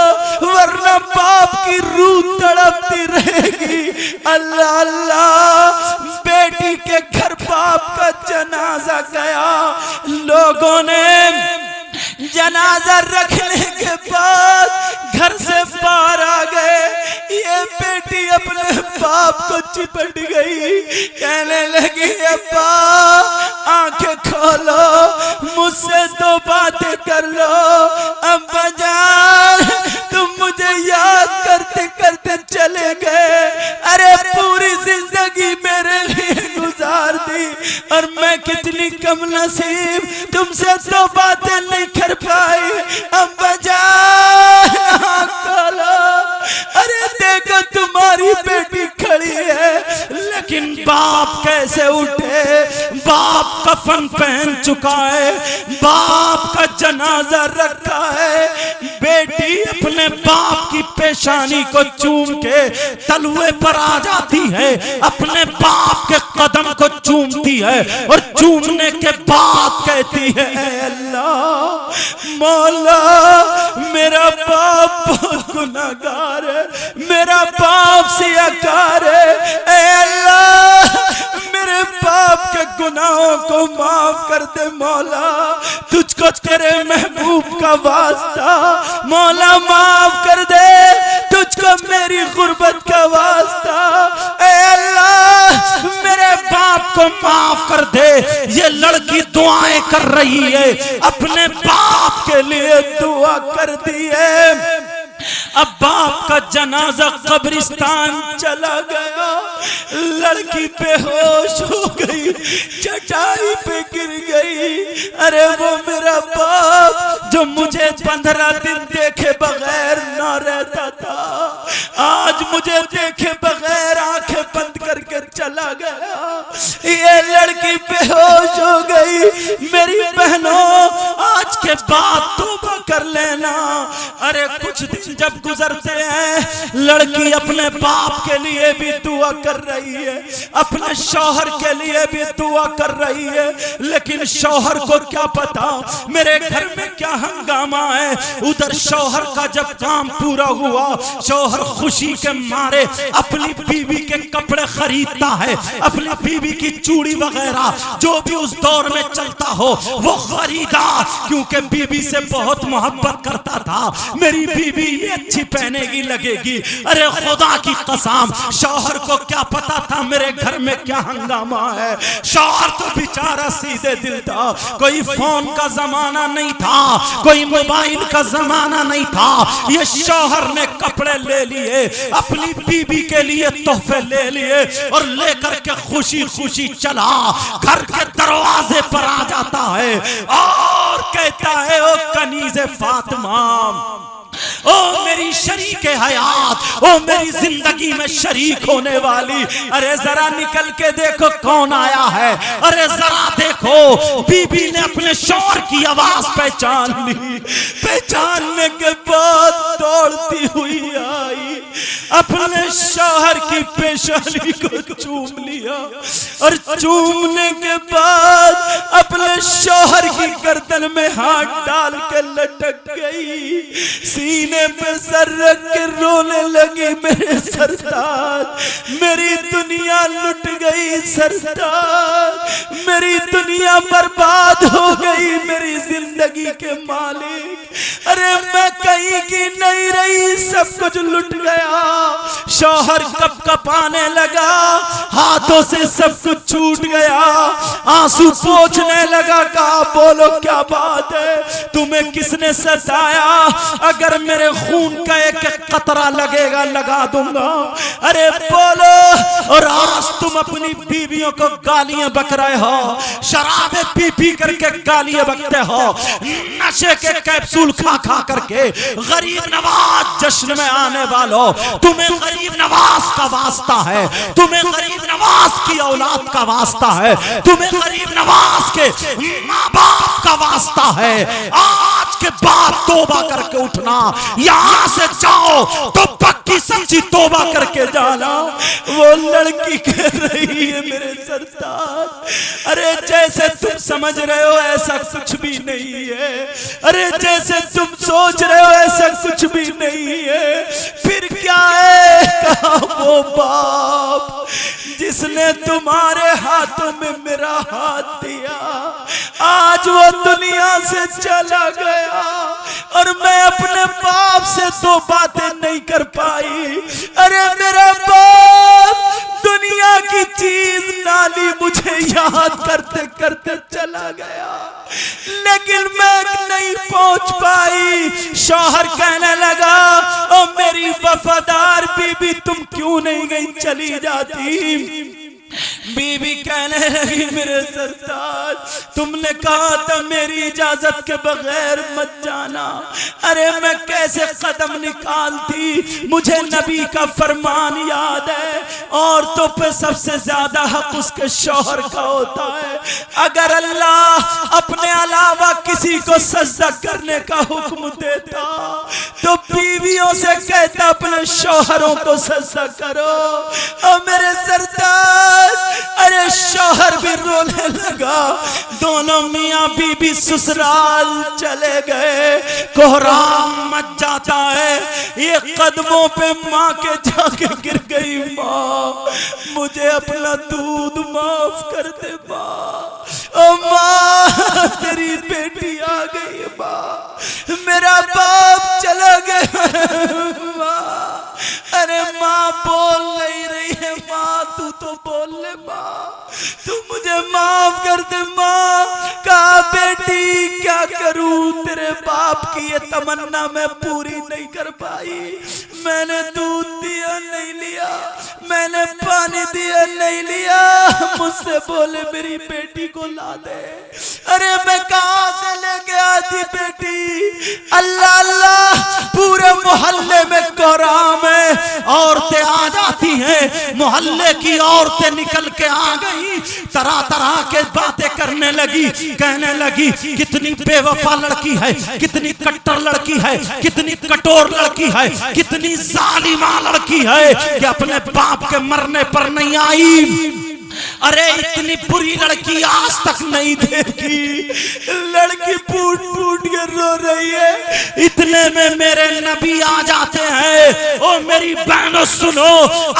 वरना बाप की रूह तड़पती रहेगी। अल्लाह अल्लाह, बेटी के घर बाप का जनाजा गया, लोगों ने जनाजा रखने के बाद घर से बाहर आ गए, ये बेटी अपने बाप को चिपट गई, कहने लगी अब्बा आंखें खोलो, मुझसे दो बातें कर लो। अब्बा जान तुम मुझे याद करते करते चले गए, अरे पूरी जिंदगी मेरे लिए गुजार दी और मैं कितनी कम नसीब, तुमसे दो बातें नहीं कर पाई। अब्बा जान खोलो, अरे देखो तुम्हारी बेटी खड़ी है, लेकिन बाप कैसे उठे, बाप कफन पहन चुका है, बाप का जनाजा रखा है, बेटी अपने बाप की पेशानी को चूम के तलुए पर आ जाती है, अपने बाप के कदम को चूमती है और चूमने के बाद कहती है अल्लाह मौला मेरा बाप बहुत गुनाहगार है, मेरा बाप सियाकार है, ऐ अल्लाह मेरे बाप के गुनाहों को माफ कर दे मौला, तुझको तेरे महबूब का वास्ता मौला माफ कर दे, तुझको मेरी गुर्बत का वास्ता, ऐ अल्लाह मेरे बाप को माफ कर दे। ये लड़की दुआएं कर रही है, अपने बाप के लिए दुआ करती है। अब बाप का जनाजा कब्रिस्तान चला गया, लड़की बेहोश हो गई, चटाई पे गिर गई। अरे वो मेरा बाप जो मुझे 15 दिन देखे बगैर ना रहता था, आज मुझे देखे बगैर आंखें बंद करके चला गया। ये लड़की बेहोश हो गई। मेरी बहनों आज के बाद तौबा कर लेना। अरे कुछ दिन जब गुजरते हैं, लड़की अपने बाप के लिए भी दुआ कर रही है, अपने शौहर के लिए भी दुआ कर रही है, लेकिन शौहर को क्या पता मेरे घर में क्या हंगामा है। उधर शौहर का जब काम पूरा हुआ, शौहर खुशी के मारे अपनी बीवी के कपड़े खरीदता है, अपनी बीवी की चूड़ी वगैरह जो भी उस दौर में चलता हो वो खरीदा, क्योंकि बीवी से बहुत मोहब्बत करता था। मेरी बीवी ये अच्छी पहनेगी लगेगी। अरे खुदा की कसम, शौहर को क्या पता था मेरे घर में क्या हंगामा है। शौहर तो बेचारा सीधे दिल था, कोई फोन का जमाना नहीं था, कोई मोबाइल का जमाना नहीं था। ये शौहर ने कपड़े ले लिए, अपनी बीवी के लिए तोहफे ले लिए और लेकर के खुशी खुशी चला, घर के दरवाजे पर आ जाता है और कहता है ओ कनीज़े फातिमा, ओ मेरी शरीक हयात, ओ मेरी जिंदगी में शरीक होने वाली, अरे जरा निकल के देखो कौन आया है। अरे जरा देखो, बीबी ने अपने शौहर की आवाज पहचान ली। पहचानने के बाद दौड़ती हुई आई, अपने शौहर की पेशानी को चूम लिया और चूमने के बाद अपने शौहर की गर्दन में हाथ डाल के लटक गई, सीने पे सर रख के रोने लगी। मेरे सरताज, मेरी दुनिया लुट गई सरताज, मेरी दुनिया बर्बाद हो गई, मेरी जिंदगी के मालिक। अरे मैं कहीं की नहीं रही, सब कुछ लुट गया। शौहर कप कपाने लगा, हाथों से सब कुछ छूट गया, आंसू पोंछने लगा। कहा बोलो क्या बात है, तुम्हें किसने सताया? अगर मेरे खून का एक कतरा लगेगा लगा दूंगा। अरे बोलो। और आज तुम अपनी बीवियों को गालियां बक रहे हो, शराबे पी पी करके गालियां बकते हो, नशे के कैप्सूल खा खा करके। गरीब नवाज जश्न में आने वालों, तुम्हें गरीब नवाज का वास्ता है, तुम्हें गरीब नवाज की औलाद का वास्ता है, तुम्हें गरीब नवाज के माँ बाप का वास्ता है। आज के बाद तौबा करके उठना, यहां से जाओ तो पक्की सच्ची तौबा करके जाना। वो लड़की कह रही है मेरे सरदार, अरे जैसे तुम समझ रहे हो ऐसा कुछ भी नहीं है, अरे जैसे तुम सोच रहे हो ऐसा कुछ भी नहीं है। फिर क्या है? कहा वो बाप जिसने तुम्हारे हाथों में मेरा हाथ दिया, आज वो दुनिया से चला गया और मैं अपने बाप से दो बातें नहीं कर पाई। अरे मेरा बाप दुनिया की चीज नाली मुझे याद करते करते चला गया, लेकिन मैं नहीं पहुंच पाई। शौहर कहने लगा, ओ मेरी वफादार बीबी तुम क्यों नहीं गई, चली जाती। बीबी कहने लगी मेरे सरताज तुमने कहा था मेरी इजाजत के बगैर मत जाना। अरे मैं कैसे कदम निकालती, मुझे नबी का फरमान याद है, औरतों पे सबसे ज्यादा हक उसके शौहर का होता है। अगर अल्लाह अपने अलावा किसी को सजदा करने का हुक्म देता तो बीवियों से कहता अपने शौहरों को सजदा करो। और मेरे सरताज अरे शौहर भी रोने लगा। दोनों मियां बीबी ससुराल चले गए। कोहराम मच जाता है, ये कदमों पे माँ के जाके गिर गई, माँ मुझे अपना दूध माफ कर दे माँ। ओ माँ तेरी बेटी आ गई माँ, मेरा बाप चला गया माँ। अरे माँ बोल नहीं रही है माँ, तू तो बोल ले माँ, तू मुझे माफ कर दे माँ। कहा बेटी क्या करूं, तेरे बाप की ये तमन्ना मैं पूरी नहीं कर पाई। मैंने दूध दिया नहीं लिया, मैंने पानी दिया नहीं लिया, मुझसे बोले मेरी बेटी को ला दे। अरे मैं कहां से लेके आती बेटी? अल्लाह अल्लाह पूरे मोहल्ले में कोहराम है, औरतें आ जाती हैं, मोहल्ले की औरतें निकल के आ गई, तरह तरह के बातें करने लगी, कहने लगी कितनी बेवफा लड़की है, कितनी कट्टर लड़की है, कितनी कठोर लड़की है, कितनी जालिमा लड़की है कि अपने बाप के मरने पर नहीं आई। अरे इतनी बुरी लड़की आज तक नहीं देखी। लड़की फूट फूट के रो रही है। इतने में मेरे नबी आ जाते हैं। ओ मेरी बहनों सुनो,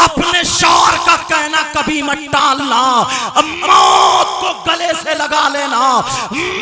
अपने शौहर का कहना कभी मत टालना, मौत को गले से लगा लेना,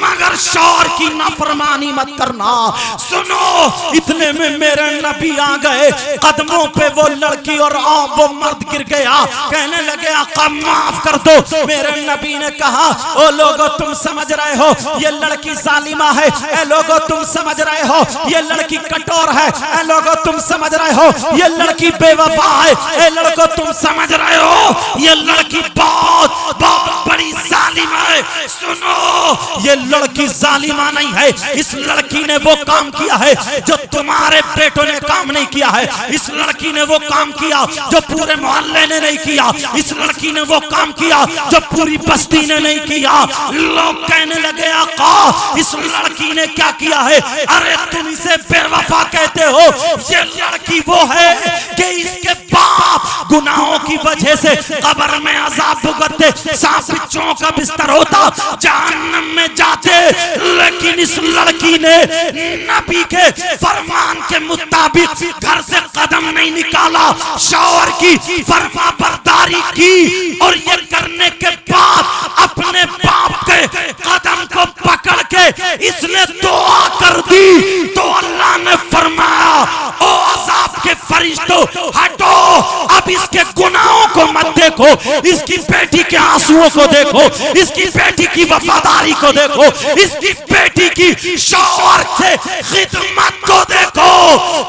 मगर शौहर की नाफरमानी मत करना। सुनो, इतने में मेरे नबी आ गए, कदमों पे वो लड़की और वो मर्द गिर गया, कहने लगे आका माफ कर दो। मेरे नबी ने कहा ओ लोगों तुम समझ रहे हो ये लड़की जालिमा है, ए लोगों तुम समझ रहे हो ये लड़की कठोर है, ए लोगों तुम समझ रहे हो ये लड़की बेवफा है, ए लड़कों तुम समझ रहे हो ये लड़की बहुत बहुत बड़ी जालिमा है। सुनो, ये लड़की जालिमा नहीं है, इस लड़की ने वो काम किया है जो तुम्हारे बेटों ने काम नहीं किया है। इस लड़की ने वो काम किया जो पूरे मोहल्ले ने नहीं किया। इस लड़की ने वो काम किया जो पूरी बस्ती ने नहीं किया। लोग कहने लगे आका इस लड़की ने क्या किया है? अरे तुम इसे बेवफा कहते हो, ये लड़की वो है कि इसके बाप गुनाहों की वजह से कब्र में अजाब भुगतते, सांप बिच्छुओं का बिस्तर होता, जहन्नम में जाते, लेकिन इस लड़की ने नबी के फरमान के मुताबिक घर से कदम नहीं निकाला, शौहर की फरमा बरदारी की, और ये करने के बाद अपने बाप के कदम को पकड़ के इसने दुआ कर दी। तो अल्लाह ने फरमाया ओ अज़ाब के फरिश्तों हटो, अब इसके गुनाहों को मत देखो, इसकी बेटी के आंसुओं को देखो, इसकी बेटी की वफादारी को देखो, इसकी बेटी की शौहर से खिदमत को देखो।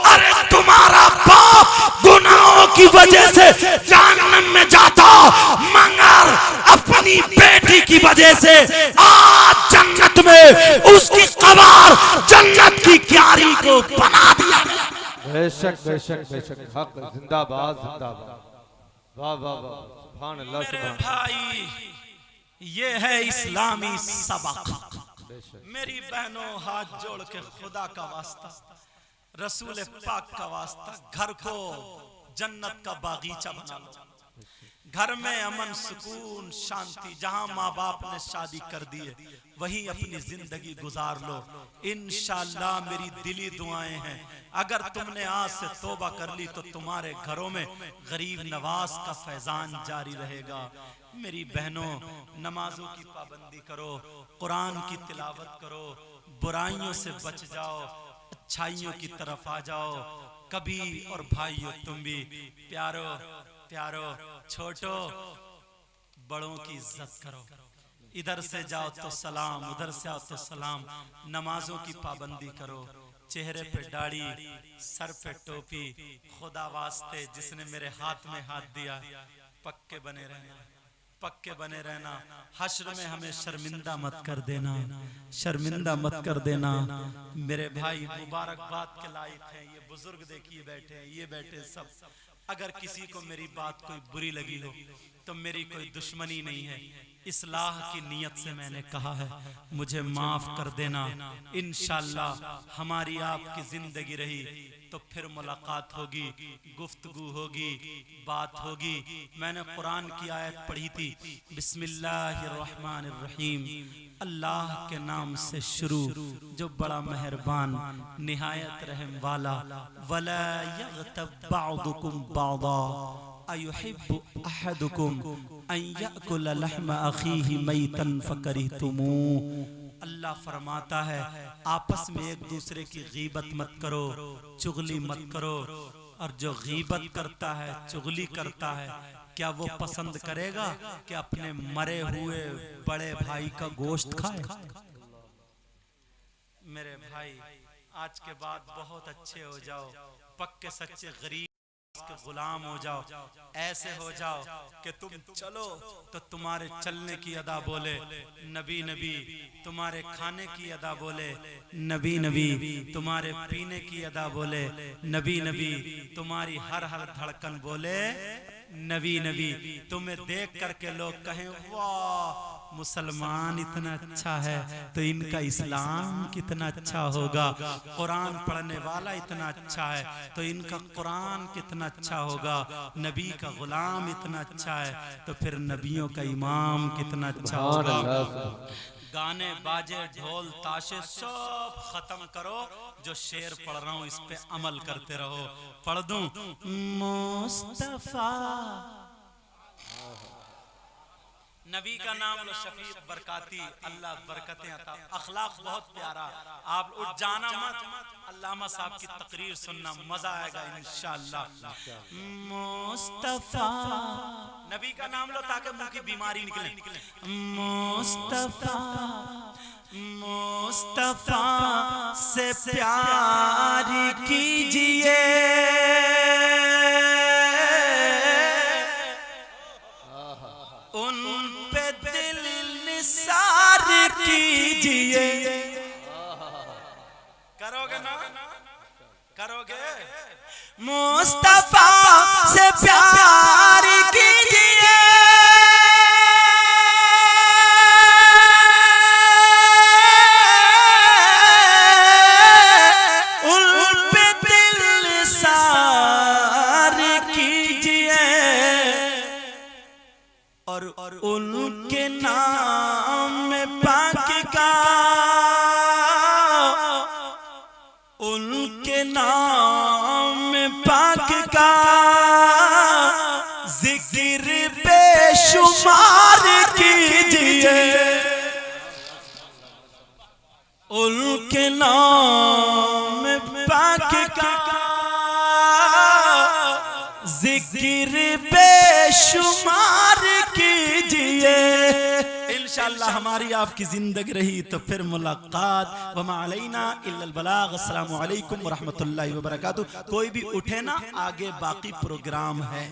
अरे तुम्हारा बाप गुनाहों की वजह से जहन्नम में जाता, मगर अपनी बेटी की वजह से आज जन्नत में उसकी कब्र जन्नत की क्यारी को बना दिया। बेशक बेशक बेशक, हक जिंदाबाद जिंदाबाद, वाह वाह वाह, सुभान अल्लाह सुभान भाई, ये है इस्लामी सबक। मेरी बहनों हाथ जोड़ के खुदा का वास्ता, रसूल पाक का वास्ता, घर को जन्नत का बागीचा बना लो। घर में अमन, सुकून, शांति, जहां माँ बाप ने शादी कर दी है वहीं अपनी जिंदगी गुजार लो। इंशाअल्लाह मेरी दिली दुआएं हैं, अगर तुमने आज से तौबा कर ली तो तुम्हारे घरों में गरीब नवाज का फैजान जारी रहेगा। मेरी बहनों, नमाजों की पाबंदी करो, कुरान की तिलावत करो, बुराइयों से बच जाओ, अच्छाइयों की तरफ आ जाओ। कभी और भाइयों तुम भी प्यारो प्यारो, छोटो बड़ों की इज्जत करो। इधर से जाओ तो सलाम, उधर से आओ तो सलाम। नमाजों की पाबंदी करो, चेहरे पे दाढ़ी, सर पे टोपी। खुदा वास्ते जिसने मेरे हाथ में हाथ दिया, पक्के बने रहना, पक्के बने रहना। हश्र में हमें शर्मिंदा मत कर देना, शर्मिंदा मत कर देना। मेरे भाई मुबारकबाद के लायक हैं, ये बुजुर्ग देखिए बैठे हैं, ये बैठे सब। अगर किसी को मेरी बात कोई बुरी लगी हो तो मेरी कोई दुश्मनी नहीं है, इस्लाह की नीयत से मैंने कहा है, मुझे माफ कर देना। इंशाअल्लाह हमारी आपकी जिंदगी रही तो फिर मुलाकात होगी, गुफ्तगू होगी, बात होगी। मैंने कुरान की आयत पढ़ी थी, बिस्मिल्लाहिर्रहमानिर्रहीम, अल्लाह के नाम से शुरू जो बड़ा मेहरबान निहायत रहम वाला। वला यग़तब बअदुकुम बअदा अयुहिब्बु अहदुकुम अन याकुल लहम अखीहि मैतन फकरिहतुमूह। अल्लाह फरमाता है आपस में एक दूसरे की गीबत मत करो, चुगली मत करो। और जो गीबत करता है, चुगली करता है, क्या वो पसंद करेगा कि अपने मरे हुए बड़े भाई का गोश्त खाए? मेरे भाई आज के बाद बहुत अच्छे हो जाओ, पक्के सच्चे गरीब के गुलाम हो जाओ। ऐसे हो जाओ कि तुम चलो तो तुम्हारे चलने की अदा बोले नबी नबी, तुम्हारे खाने की अदा बोले नबी नबी, तुम्हारे पीने की अदा बोले नबी नबी, तुम्हारी हर हर धड़कन बोले नबी नबी। तुम्हें देख करके लोग कहें वाह मुसलमान इतना अच्छा है तो इनका इस्लाम कितना अच्छा होगा, कुरान पढ़ने वाला इतना अच्छा है तो इनका कुरान कितना अच्छा होगा, नबी का गुलाम इतना अच्छा है तो फिर नबियों का इमाम कितना अच्छा होगा। गाने बाजे ढोल ताशे सब खत्म करो, जो शेर पढ़ रहा हूं इस पे अमल करते रहो। पढ़ दूं, मुस्तफा नबी का नाम लो, शफीक बरकाती, अल्लाह बरकतें अता। अखलाक बहुत प्यारा, आप उठ जाना मत, अल्लामा साहब की तकरीर सुनना, मजा आएगा इंशाअल्लाह। मुस्तफा नबी का नाम लो ताकि मुंह की बीमारी निकले। मुस्तफा मुस्तफा से प्यार कीजिए, उन पे दिल निसार कीजिए। करोगे ना? करोगे? मुस्तफा से प्यार कीजिए, उन पे दिल निसार कीजिए, और उनके नाम पाक का, उनके नाम पाक का जिक्र बेशुमार कीजिए, उनके नाम पाक का जिक्र बेशुमार कीजिए। इंशाअल्लाह हमारी आपकी जिंदगी रही तो फिर मुलाकात। वमा अलैना इल्लल बलाग। अस्सलामु अलैकुम व रहमतुल्लाहि व बरकातुहू। कोई भी उठे ना, आगे बाकी प्रोग्राम है।